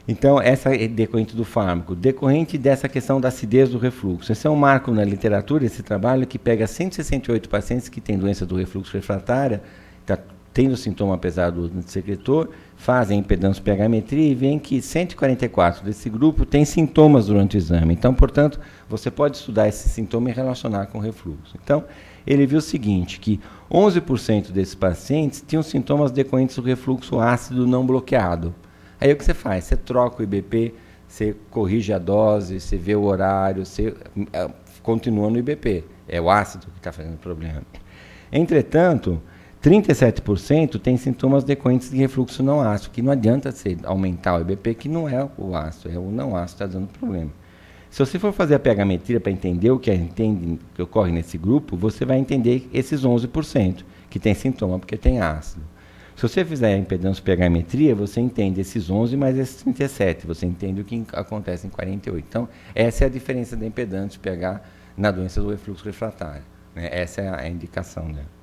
Então, essa é decorrente do fármaco. Decorrente dessa questão da acidez do refluxo. Esse é um marco na literatura, esse trabalho que pega 168 pacientes que têm doença do refluxo refratária, tá tendo sintoma apesar do secretor, fazem impedância pH-metria e veem que 144 desse grupo têm sintomas durante o exame. Então, portanto, você pode estudar esse sintoma e relacionar com o refluxo. Então, ele viu o seguinte, que 11% desses pacientes tinham sintomas decorrentes do refluxo ácido não bloqueado. Aí o que você faz? Você troca o IBP, você corrige a dose, você vê o horário, você continua no IBP. É o ácido que está fazendo problema. Entretanto, 37% tem sintomas decorrentes de refluxo não ácido, que não adianta você aumentar o IBP, que não é o ácido, é o não ácido que está dando problema. Se você for fazer a pH-metria para entender o que ocorre nesse grupo, você vai entender esses 11% que tem sintoma porque tem ácido. Se você fizer a impedância pH-metria, você entende esses 11 mais esses 37, você entende o que acontece em 48. Então, essa é a diferença da impedância pH na doença do refluxo refratário. Né? Essa é a indicação dela.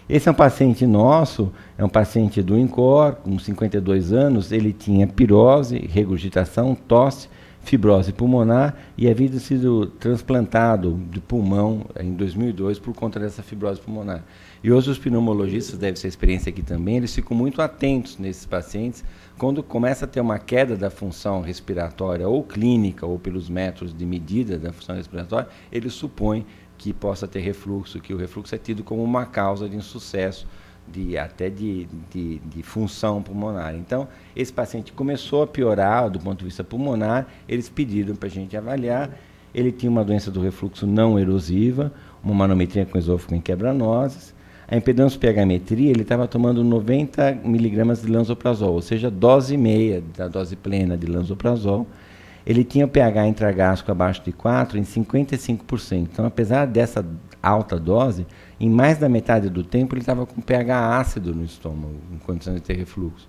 Esse é um paciente nosso, é um paciente do INCOR, com 52 anos, ele tinha pirose, regurgitação, tosse, fibrose pulmonar e havia sido transplantado de pulmão em 2002 por conta dessa fibrose pulmonar. E hoje os pneumologistas, deve ser experiência aqui também, eles ficam muito atentos nesses pacientes quando começa a ter uma queda da função respiratória ou clínica ou pelos métodos de medida da função respiratória, eles supõem que possa ter refluxo, que o refluxo é tido como uma causa de insucesso, até de função pulmonar. Então, esse paciente começou a piorar do ponto de vista pulmonar, eles pediram para a gente avaliar, ele tinha uma doença do refluxo não erosiva, uma manometria com esôfago em quebra-nozes, a impedância pH-metria, ele estava tomando 90 miligramas de lansoprazol, ou seja, dose e meia da dose plena de lansoprazol. Ele tinha o pH intragástrico abaixo de 4 em 55%. Então, apesar dessa alta dose, em mais da metade do tempo ele estava com pH ácido no estômago, em condições de ter refluxo.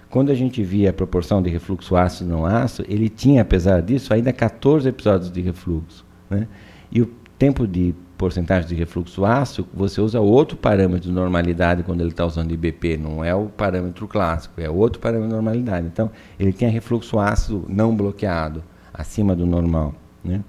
Quando a gente via a proporção de refluxo ácido e não ácido, ele tinha, apesar disso, ainda 14 episódios de refluxo. Né? E tempo de porcentagem de refluxo ácido, você usa outro parâmetro de normalidade quando ele está usando IBP, não é o parâmetro clássico, é outro parâmetro de normalidade. Então, ele tem refluxo ácido não bloqueado, acima do normal, né?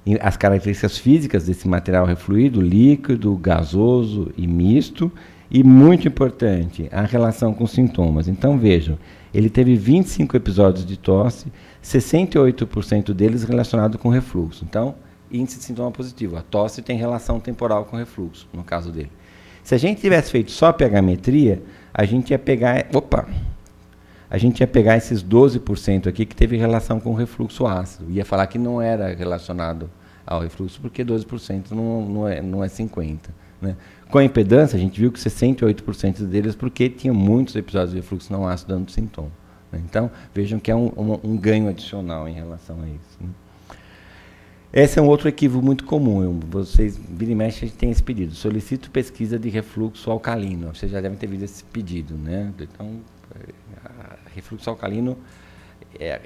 E as características físicas desse material refluído, líquido, gasoso e misto, e muito importante, a relação com sintomas. Então, vejam, ele teve 25 episódios de tosse, 68% deles relacionados com refluxo. Então, índice de sintoma positivo. A tosse tem relação temporal com refluxo, no caso dele. Se a gente tivesse feito só pH-metria, a gente ia pegar esses 12% aqui que teve relação com refluxo ácido. Ia falar que não era relacionado ao refluxo, porque 12% não é 50%. Né? Com a impedância, a gente viu que 68% deles, porque tinha muitos episódios de refluxo não ácido dando sintoma. Né? Então, vejam que é um ganho adicional em relação a isso. Né? Esse é um outro equívoco muito comum. Vocês, vira e mexe, a gente tem esse pedido. Solicito pesquisa de refluxo alcalino. Vocês já devem ter visto esse pedido, né? Então, refluxo alcalino,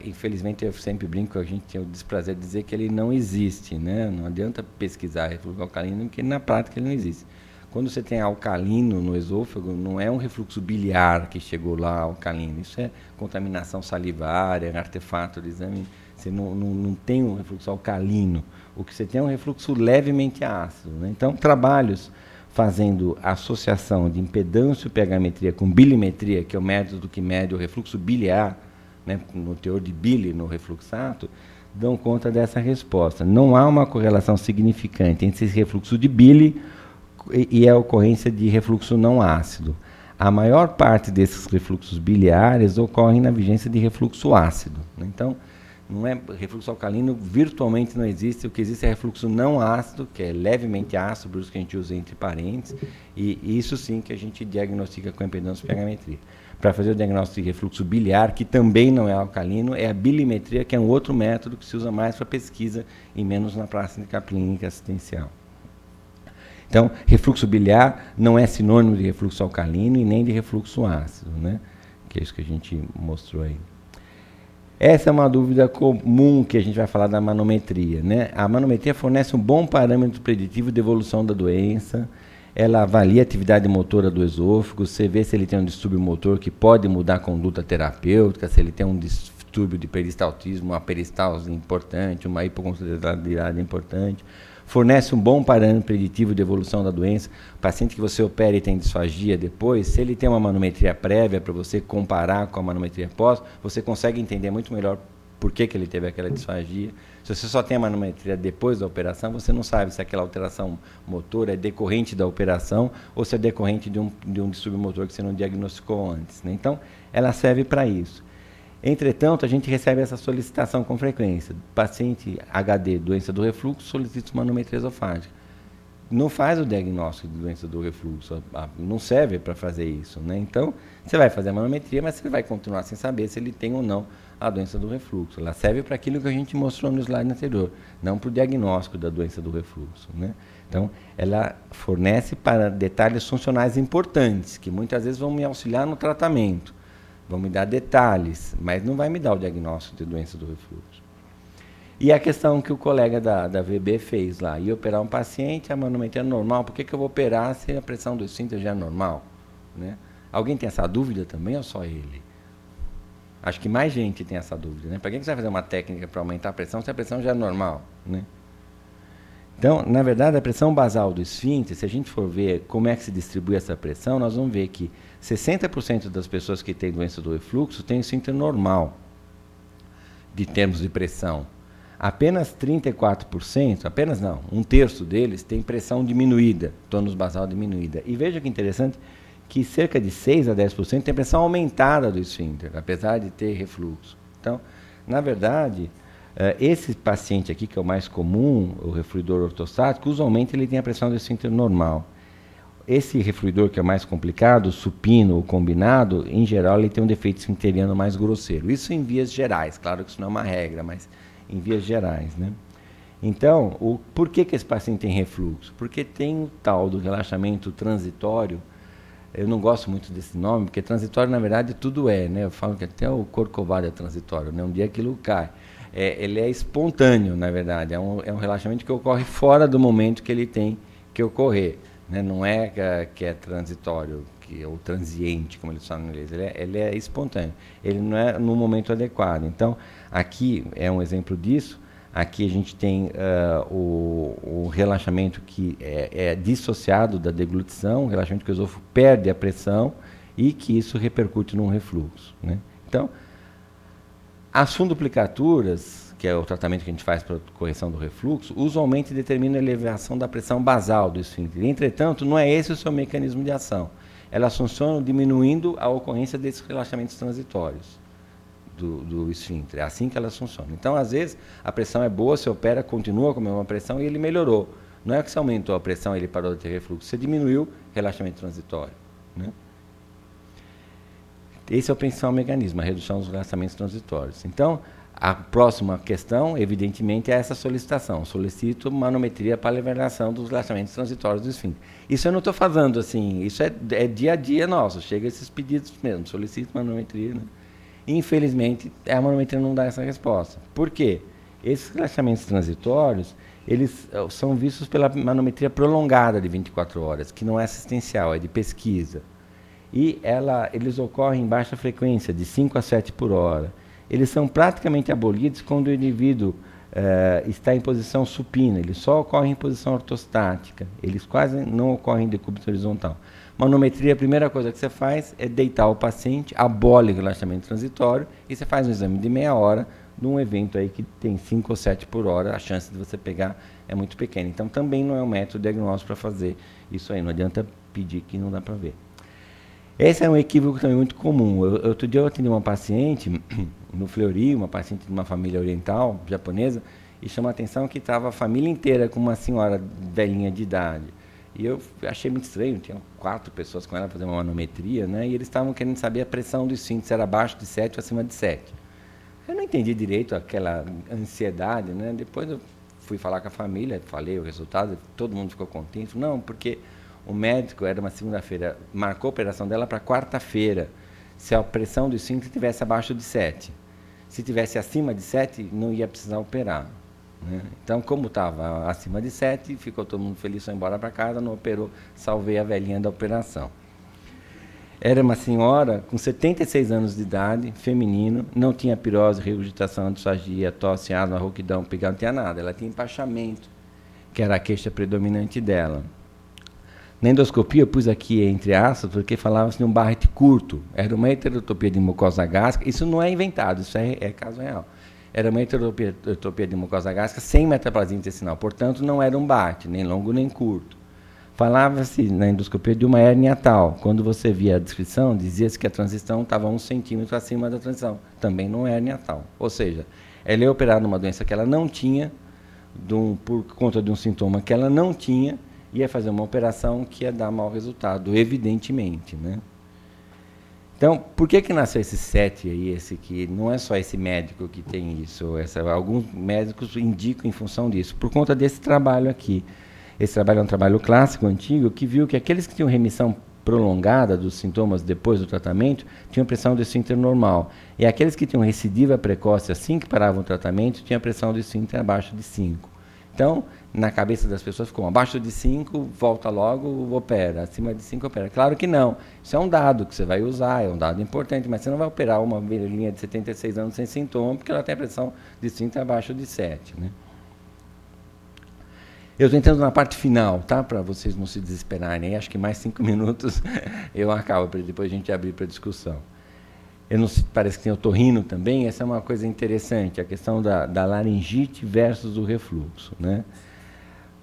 infelizmente, eu sempre brinco, a gente tem o desprazer de dizer que ele não existe, né? Não adianta pesquisar refluxo alcalino, porque na prática ele não existe. Quando você tem alcalino no esôfago, não é um refluxo biliar que chegou lá alcalino. Isso é contaminação salivária, artefato de exame. Você não tem um refluxo alcalino. O que você tem é um refluxo levemente ácido. Né? Então, trabalhos fazendo associação de impedância e pH-metria com bilimetria, que é o método que mede o refluxo biliar, né, no teor de bile no refluxato, dão conta dessa resposta. Não há uma correlação significante entre esse refluxo de bile e a ocorrência de refluxo não ácido. A maior parte desses refluxos biliares ocorrem na vigência de refluxo ácido. Né? Então, não é refluxo alcalino, virtualmente não existe. O que existe é refluxo não ácido, que é levemente ácido, por isso que a gente usa entre parênteses, e isso sim que a gente diagnostica com impedância e pH-metria. Para fazer o diagnóstico de refluxo biliar, que também não é alcalino, é a bilimetria, que é um outro método que se usa mais para pesquisa e menos na prática clínica assistencial. Então, refluxo biliar não é sinônimo de refluxo alcalino e nem de refluxo ácido, né? Que é isso que a gente mostrou aí. Essa é uma dúvida comum que a gente vai falar da manometria, né? A manometria fornece um bom parâmetro preditivo de evolução da doença. Ela avalia a atividade motora do esôfago, você vê se ele tem um distúrbio motor que pode mudar a conduta terapêutica, se ele tem um distúrbio de peristaltismo, uma peristalse importante, uma hipoconcentratividade importante. Fornece um bom parâmetro preditivo de evolução da doença. O paciente que você opera e tem disfagia depois, se ele tem uma manometria prévia para você comparar com a manometria pós, você consegue entender muito melhor por que ele teve aquela disfagia. Se você só tem a manometria depois da operação, você não sabe se aquela alteração motora é decorrente da operação ou se é decorrente de um distúrbio motor que você não diagnosticou antes. Né? Então, ela serve para isso. Entretanto, a gente recebe essa solicitação com frequência. Paciente HD, doença do refluxo, solicita manometria esofágica. Não faz o diagnóstico de doença do refluxo, não serve para fazer isso. Né? Então, você vai fazer a manometria, mas você vai continuar sem saber se ele tem ou não a doença do refluxo. Ela serve para aquilo que a gente mostrou no slide anterior, não para o diagnóstico da doença do refluxo. Né? Então, ela fornece para detalhes funcionais importantes, que muitas vezes vão me auxiliar no tratamento. Vão me dar detalhes, mas não vai me dar o diagnóstico de doença do refluxo. E a questão que o colega da VB fez lá, ia operar um paciente, a manometria é normal, por que eu vou operar se a pressão do esfíncter já é normal? Né? Alguém tem essa dúvida também ou só ele? Acho que mais gente tem essa dúvida. Né? Para que você vai fazer uma técnica para aumentar a pressão se a pressão já é normal? Né? Então, na verdade, a pressão basal do esfíncter, se a gente for ver como é que se distribui essa pressão, nós vamos ver que 60% das pessoas que têm doença do refluxo têm esfíncter normal, de termos de pressão. Apenas 34%, apenas não, 1/3 deles tem pressão diminuída, tônus basal diminuída. E veja que interessante que cerca de 6 a 10% tem pressão aumentada do esfíncter, apesar de ter refluxo. Então, na verdade, esse paciente aqui, que é o mais comum, o refluidor ortostático, usualmente ele tem a pressão do esfíncter normal. Esse refluidor que é mais complicado, supino ou combinado, em geral ele tem um defeito esfincteriano mais grosseiro. Isso em vias gerais, claro que isso não é uma regra, mas em vias gerais, né? Então, por que esse paciente tem refluxo? Porque tem o tal do relaxamento transitório. Eu não gosto muito desse nome, porque transitório, na verdade, tudo é, né? Eu falo que até o Corcovado é transitório, né? Um dia aquilo cai. ele é espontâneo, na verdade. É um relaxamento que ocorre fora do momento que ele tem que ocorrer. Né? Não é que é transitório, ou transiente, como eles falam em inglês. Ele é espontâneo. Ele não é no momento adequado. Então, aqui é um exemplo disso. Aqui a gente tem o relaxamento que é dissociado da deglutição, o relaxamento que o esôfago perde a pressão e que isso repercute num refluxo. Né? Então, as funduplicaturas, que é o tratamento que a gente faz para correção do refluxo, usualmente determinam a elevação da pressão basal do esfíncter. Entretanto, não é esse o seu mecanismo de ação. Elas funcionam diminuindo a ocorrência desses relaxamentos transitórios do esfíncter. É assim que elas funcionam. Então, às vezes, a pressão é boa, você opera, continua com a mesma pressão e ele melhorou. Não é que você aumentou a pressão e ele parou de ter refluxo, você diminuiu o relaxamento transitório. Né? Esse é o principal mecanismo, a redução dos relaxamentos transitórios. Então, a próxima questão, evidentemente, é essa solicitação. Solicito manometria para liberação dos relaxamentos transitórios do esfíncter. Isso eu não estou falando assim, isso é dia a dia nosso, chega esses pedidos mesmo, solicito manometria. Né? Infelizmente, a manometria não dá essa resposta. Por quê? Esses relaxamentos transitórios, eles são vistos pela manometria prolongada de 24 horas, que não é assistencial, é de pesquisa. E eles ocorrem em baixa frequência, de 5 a 7 por hora. Eles são praticamente abolidos quando o indivíduo está em posição supina. Eles só ocorrem em posição ortostática. Eles quase não ocorrem em decúbito horizontal. Manometria, a primeira coisa que você faz é deitar o paciente, abole o relaxamento transitório e você faz um exame de meia hora num evento aí que tem 5 ou 7 por hora. A chance de você pegar é muito pequena. Então, também não é um método diagnóstico para fazer isso aí. Não adianta pedir que não dá para ver. Esse é um equívoco também muito comum. Outro dia eu atendi uma paciente no Fleury, uma paciente de uma família oriental, japonesa, e chamou a atenção que estava a família inteira com uma senhora velhinha de idade. E eu achei muito estranho, tinha 4 pessoas com ela fazendo uma manometria, né? E eles estavam querendo saber a pressão do esfíncter, se era abaixo de 7 ou acima de 7. Eu não entendi direito aquela ansiedade, né? Depois eu fui falar com a família, falei o resultado, todo mundo ficou contente. Não, porque o médico, era uma segunda-feira, marcou a operação dela para quarta-feira, se a pressão do esfíncter estivesse abaixo de 7. Se tivesse acima de 7, não ia precisar operar. Né? Então, como estava acima de 7, ficou todo mundo feliz, foi embora para casa, não operou, salvei a velhinha da operação. Era uma senhora com 76 anos de idade, feminino, não tinha pirose, regurgitação, disfagia, tosse, asma, rouquidão, picado, não tinha nada. Ela tinha empachamento, que era a queixa predominante dela. Na endoscopia, eu pus aqui entre aspas, porque falava-se de um Barrett curto. Era uma heterotopia de mucosa gástrica. Isso não é inventado, isso é caso real. Era uma heterotopia de mucosa gástrica sem metaplasia intestinal. Portanto, não era um Barrett, nem longo nem curto. Falava-se na endoscopia de uma hérnia tal. Quando você via a descrição, dizia-se que a transição estava 1 centímetro acima da transição. Também não é hérnia tal. Ou seja, ela é operada numa doença que ela não tinha, por conta de um sintoma que ela não tinha, ia fazer uma operação que ia dar mau resultado, evidentemente, né? Então, por que nasceu esse 7 aí, esse que não é só esse médico que tem isso, alguns médicos indicam em função disso, por conta desse trabalho aqui. Esse trabalho é um trabalho clássico, antigo, que viu que aqueles que tinham remissão prolongada dos sintomas depois do tratamento tinham pressão do esfíncter normal. E aqueles que tinham recidiva precoce assim que paravam o tratamento tinham pressão do esfíncter abaixo de 5. Então, na cabeça das pessoas ficou abaixo de 5, volta logo, opera. Acima de 5, opera. Claro que não. Isso é um dado que você vai usar, é um dado importante, mas você não vai operar uma velhinha de 76 anos sem sintoma, porque ela tem a pressão de 5 abaixo de 7. Né? Eu estou entrando na parte final, tá? Para vocês não se desesperarem. Acho que mais 5 minutos eu acabo, para depois a gente abrir para discussão. Parece que tem otorrino também, essa é uma coisa interessante, a questão da laringite versus o refluxo. Né?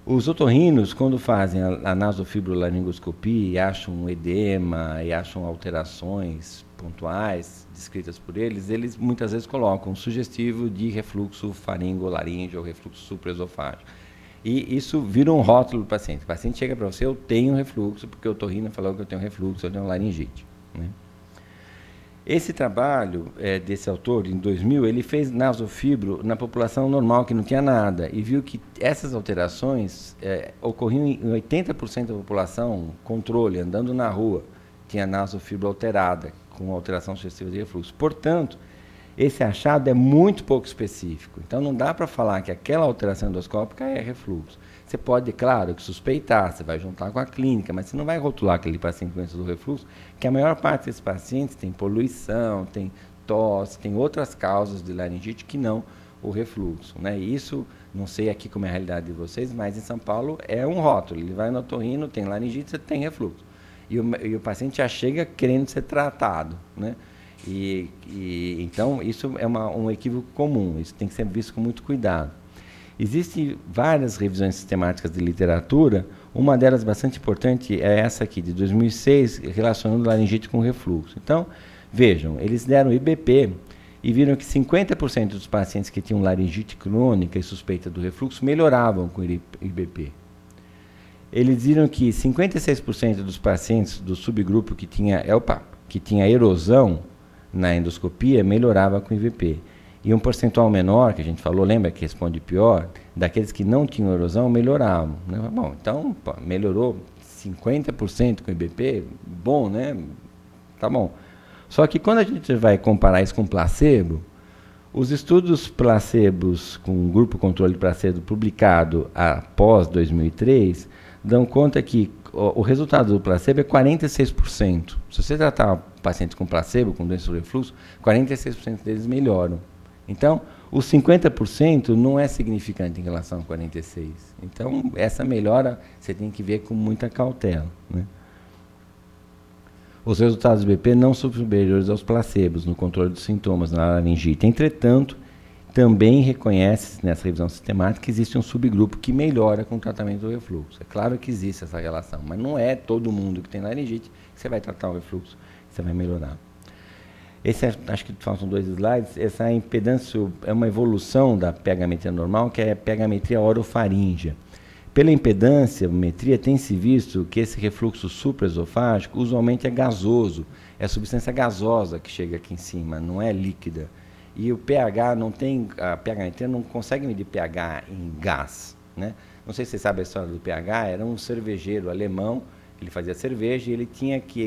Os otorrinos, quando fazem a nasofibrolaringoscopia e acham um edema, e acham alterações pontuais descritas por eles muitas vezes colocam um sugestivo de refluxo faringo-laríngeo ou refluxo supraesofágico. E isso vira um rótulo do paciente. O paciente chega para você, eu tenho refluxo, porque o otorrino falou que eu tenho refluxo, eu tenho laringite. Né? Esse trabalho desse autor, em 2000, ele fez nasofibro na população normal, que não tinha nada, e viu que essas alterações ocorriam em 80% da população, controle, andando na rua, tinha nasofibro alterada, com alteração sugestiva de refluxo. Portanto, esse achado é muito pouco específico. Então, não dá para falar que aquela alteração endoscópica é refluxo. Você pode, claro, que suspeitar, você vai juntar com a clínica, mas você não vai rotular aquele paciente com doença do refluxo, que a maior parte desses pacientes tem poluição, tem tosse, tem outras causas de laringite que não o refluxo, né? E isso, não sei aqui como é a realidade de vocês, mas em São Paulo é um rótulo. Ele vai no otorrino, tem laringite, você tem refluxo. E o paciente já chega querendo ser tratado, né? Então, isso é um equívoco comum, isso tem que ser visto com muito cuidado. Existem várias revisões sistemáticas de literatura, uma delas bastante importante é essa aqui, de 2006, relacionando laringite com refluxo. Então, vejam, eles deram IBP e viram que 50% dos pacientes que tinham laringite crônica e suspeita do refluxo melhoravam com IBP. Eles viram que 56% dos pacientes do subgrupo que tinha erosão na endoscopia melhorava com IVP. E um percentual menor, que a gente falou, lembra que responde pior, daqueles que não tinham erosão, melhoravam, né? Bom, então, melhorou 50% com IBP, bom, né? Tá bom. Só que quando a gente vai comparar isso com placebo, os estudos placebos com grupo controle placebo publicado após 2003 dão conta que o resultado do placebo é 46%. Se você tratar pacientes com placebo, com doença do refluxo, 46% deles melhoram. Então, os 50% não é significante em relação a 46%. Então, essa melhora você tem que ver com muita cautela, né? Os resultados do BP não são superiores aos placebos no controle dos sintomas na laringite. Entretanto, também reconhece nessa revisão sistemática que existe um subgrupo que melhora com o tratamento do refluxo. É claro que existe essa relação, mas não é todo mundo que tem laringite que você vai tratar o refluxo, que você vai melhorar. Acho que faltam 2 slides. Essa impedância é uma evolução da pH-metria normal, que é a pH-metria orofaríngea. Pela impedância-metria, tem-se visto que esse refluxo supraesofágico usualmente é gasoso, é substância gasosa que chega aqui em cima, não é líquida. E o pH não tem, a pH-metria não consegue medir pH em gás, né? Não sei se você sabe a história do pH, era um cervejeiro alemão, ele fazia cerveja e ele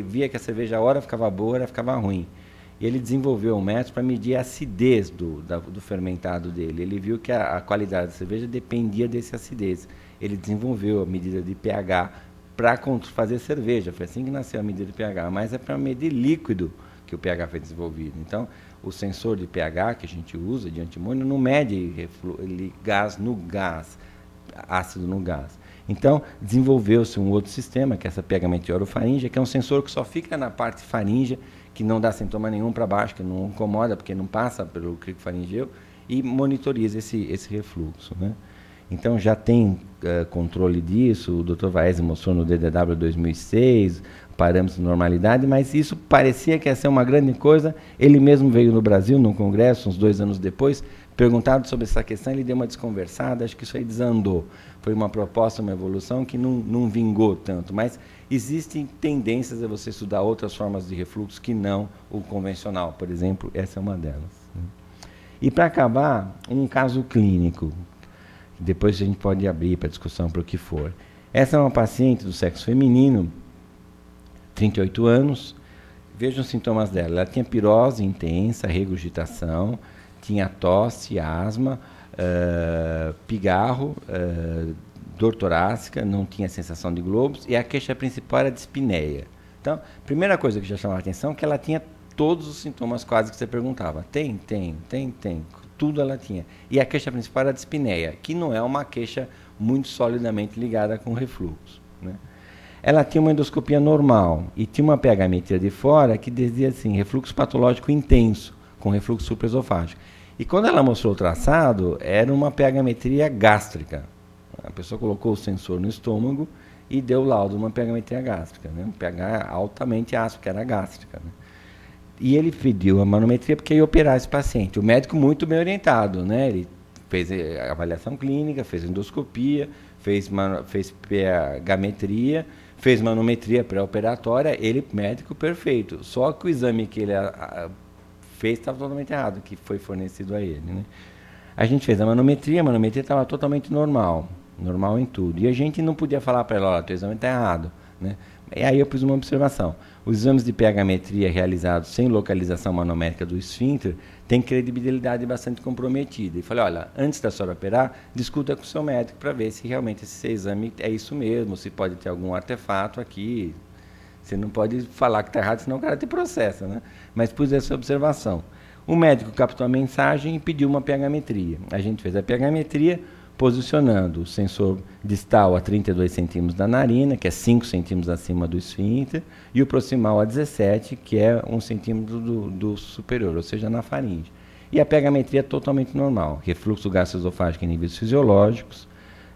via que a cerveja a hora ficava boa, a hora ficava ruim. E ele desenvolveu um método para medir a acidez do fermentado dele. Ele viu que a qualidade da cerveja dependia dessa acidez. Ele desenvolveu a medida de pH para fazer cerveja. Foi assim que nasceu a medida de pH, mas é para medir líquido que o pH foi desenvolvido. Então, o sensor de pH que a gente usa de antimônio não mede gás no gás, ácido no gás. Então, desenvolveu-se um outro sistema, que é essa pH-metria orofaríngea, que é um sensor que só fica na parte faríngea, que não dá sintoma nenhum para baixo, que não incomoda, porque não passa pelo crico faringeu, e monitoriza esse refluxo, né? Então, já tem controle disso, o Dr. Vaese mostrou no DDW 2006, parâmetros de normalidade, mas isso parecia que ia ser uma grande coisa. Ele mesmo veio no Brasil, num congresso, uns 2 anos depois, perguntado sobre essa questão, ele deu uma desconversada, acho que isso aí desandou. Foi uma proposta, uma evolução que não vingou tanto, mas existem tendências a você estudar outras formas de refluxo que não o convencional, por exemplo, essa é uma delas. E para acabar, um caso clínico, depois a gente pode abrir para discussão para o que for. Essa é uma paciente do sexo feminino, 38 anos, vejam os sintomas dela. Ela tinha pirose intensa, regurgitação, tinha tosse, asma, pigarro, dor torácica, não tinha sensação de globos, e a queixa principal era de espineia. Então, a primeira coisa que já chamava a atenção é que ela tinha todos os sintomas quase que você perguntava. Tem. Tudo ela tinha. E a queixa principal era de espineia, que não é uma queixa muito solidamente ligada com refluxo, né? Ela tinha uma endoscopia normal e tinha uma pH-metria de fora que dizia assim, refluxo patológico intenso, com refluxo supraesofágico. E quando ela mostrou o traçado, era uma pH-metria gástrica. A pessoa colocou o sensor no estômago e deu o laudo de uma pH-metria gástrica, né? Um pH altamente ácido, que era gástrica, né? E ele pediu a manometria porque ia operar esse paciente. O médico muito bem orientado, né? Ele fez a avaliação clínica, fez endoscopia, fez pH-metria, fez manometria pré-operatória, ele médico perfeito. Só que o exame que ele fez estava totalmente errado, que foi fornecido a ele, né? A gente fez a manometria estava totalmente normal em tudo. E a gente não podia falar para ela, olha, teu exame está errado, né? E aí eu fiz uma observação. Os exames de pH-metria realizados sem localização manométrica do esfíncter têm credibilidade bastante comprometida. E falei, olha, antes da senhora operar, discuta com o seu médico para ver se realmente esse exame é isso mesmo, se pode ter algum artefato aqui. Você não pode falar que está errado, senão o cara te processa, né? Mas pus essa observação. O médico captou a mensagem e pediu uma pH-metria. A gente fez a pH-metria posicionando o sensor distal a 32 centímetros da narina, que é 5 centímetros acima do esfíncter, e o proximal a 17, que é 1 centímetro do superior, ou seja, na faringe. E a pH-metria é totalmente normal, refluxo gastroesofágico em níveis fisiológicos,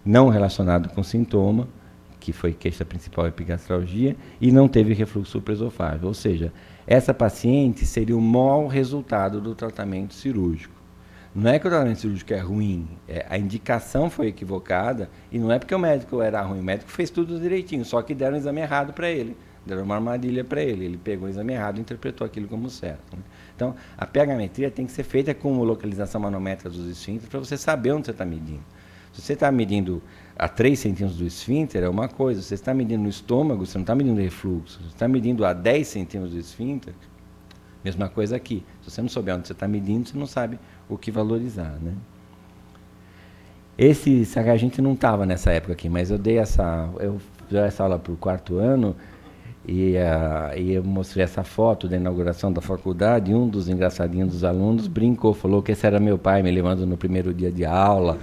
não relacionado com sintoma, que foi queixa principal epigastralgia, e não teve refluxo supraesofágico, ou seja, essa paciente seria o mau resultado do tratamento cirúrgico. Não é que o tratamento cirúrgico é ruim, a indicação foi equivocada, e não é porque o médico era ruim, o médico fez tudo direitinho, só que deram um exame errado para ele, deram uma armadilha para ele, ele pegou o exame errado e interpretou aquilo como certo. Né? Então, a pH-metria tem que ser feita com localização manométrica dos esfíncteres para você saber onde você está medindo. Se você está medindo a 3 centímetros do esfíncter, é uma coisa, se você está medindo no estômago, você não está medindo refluxo, se você está medindo a 10 centímetros do esfíncter, mesma coisa aqui. Se você não souber onde você está medindo, você não sabe o que valorizar, né? A gente não estava nessa época aqui, mas eu dei essa aula para o 4º ano e eu mostrei essa foto da inauguração da faculdade, e um dos engraçadinhos dos alunos brincou, falou que esse era meu pai me levando no primeiro dia de aula.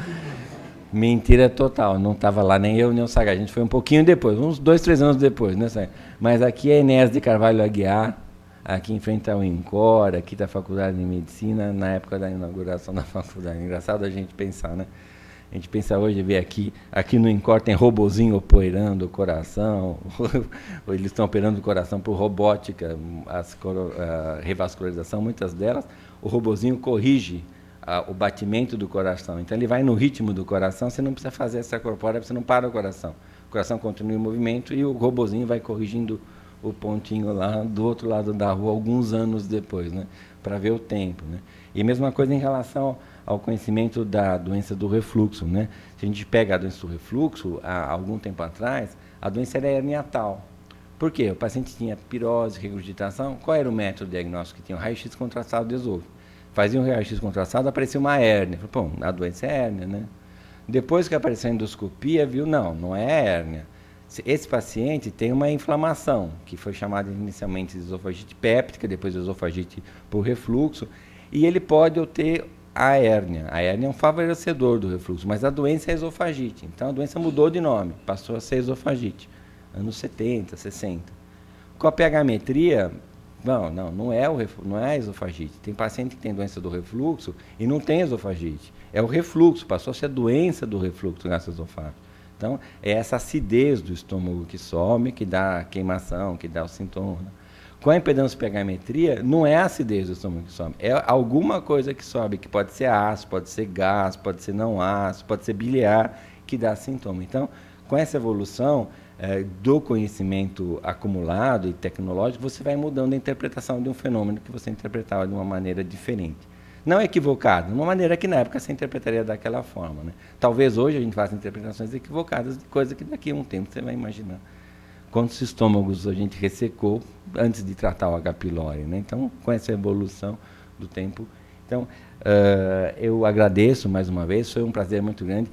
Mentira total, não estava lá nem eu nem o Sagar, a gente foi um pouquinho depois, uns 2, 3 anos depois, né? Mas aqui é Enéas de Carvalho Aguiar, aqui em frente ao INCOR, aqui da Faculdade de Medicina, na época da inauguração da faculdade. Engraçado a gente pensar, né? A gente pensa hoje, ver aqui no INCOR tem robozinho operando o coração, eles estão operando o coração por robótica, a revascularização, muitas delas, o robozinho corrige o batimento do coração. Então ele vai no ritmo do coração, você não precisa fazer essa corpórea, você não para o coração. O coração continua em movimento e o robozinho vai corrigindo o pontinho lá do outro lado da rua alguns anos depois, né, para ver o tempo, né. E mesma coisa em relação ao conhecimento da doença do refluxo, né. Se a gente pega a doença do refluxo, há algum tempo atrás, a doença era herniatal. Por quê? O paciente tinha pirose, regurgitação. Qual era o método diagnóstico que tinha? O raio-x contrastado do esôfago. Fazia um raio-x contrastado, aparecia uma hérnia. Pô, a doença é hérnia, né? Depois que apareceu a endoscopia, viu, não é hérnia. Esse paciente tem uma inflamação, que foi chamada inicialmente de esofagite péptica, depois de esofagite por refluxo, e ele pode ter a hérnia. A hérnia é um favorecedor do refluxo, mas a doença é esofagite. Então a doença mudou de nome, passou a ser esofagite, anos 70, 60. Com a pH-metria, não é a esofagite. Tem paciente que tem doença do refluxo e não tem esofagite. É o refluxo, passou a ser a doença do refluxo gastroesofágico. Então, é essa acidez do estômago que some, que dá queimação, que dá o sintoma. Com a impedância pH-metria, não é a acidez do estômago que some, é alguma coisa que sobe, que pode ser ácido, pode ser gás, pode ser não ácido, pode ser biliar, que dá sintoma. Então, com essa evolução do conhecimento acumulado e tecnológico, você vai mudando a interpretação de um fenômeno que você interpretava de uma maneira diferente. Não equivocado, de uma maneira que na época você interpretaria daquela forma, né? Talvez hoje a gente faça interpretações equivocadas de coisa que daqui a um tempo você vai imaginar. Quantos estômagos a gente ressecou antes de tratar o H. pylori, né? Então, com essa evolução do tempo. Então, eu agradeço mais uma vez, foi um prazer muito grande.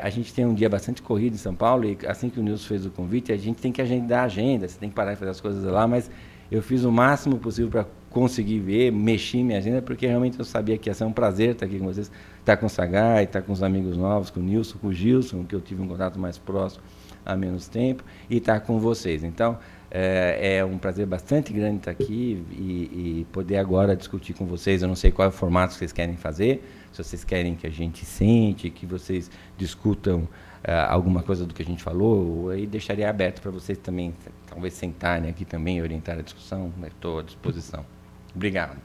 A gente tem um dia bastante corrido em São Paulo e assim que o Nilson fez o convite, a gente tem que agendar a agenda, você tem que parar de fazer as coisas lá, mas eu fiz o máximo possível para conseguir ver, mexer minha agenda, porque realmente eu sabia que ia ser um prazer estar aqui com vocês, estar com o Sagai, estar com os amigos novos, com o Nilson, com o Gilson, que eu tive um contato mais próximo há menos tempo, e estar com vocês. Então, é um prazer bastante grande estar aqui e poder agora discutir com vocês. Eu não sei qual é o formato que vocês querem fazer, se vocês querem que a gente sente, que vocês discutam alguma coisa do que a gente falou, aí deixaria aberto para vocês também, talvez sentarem aqui também e orientar a discussão. Estou à disposição. Obrigado.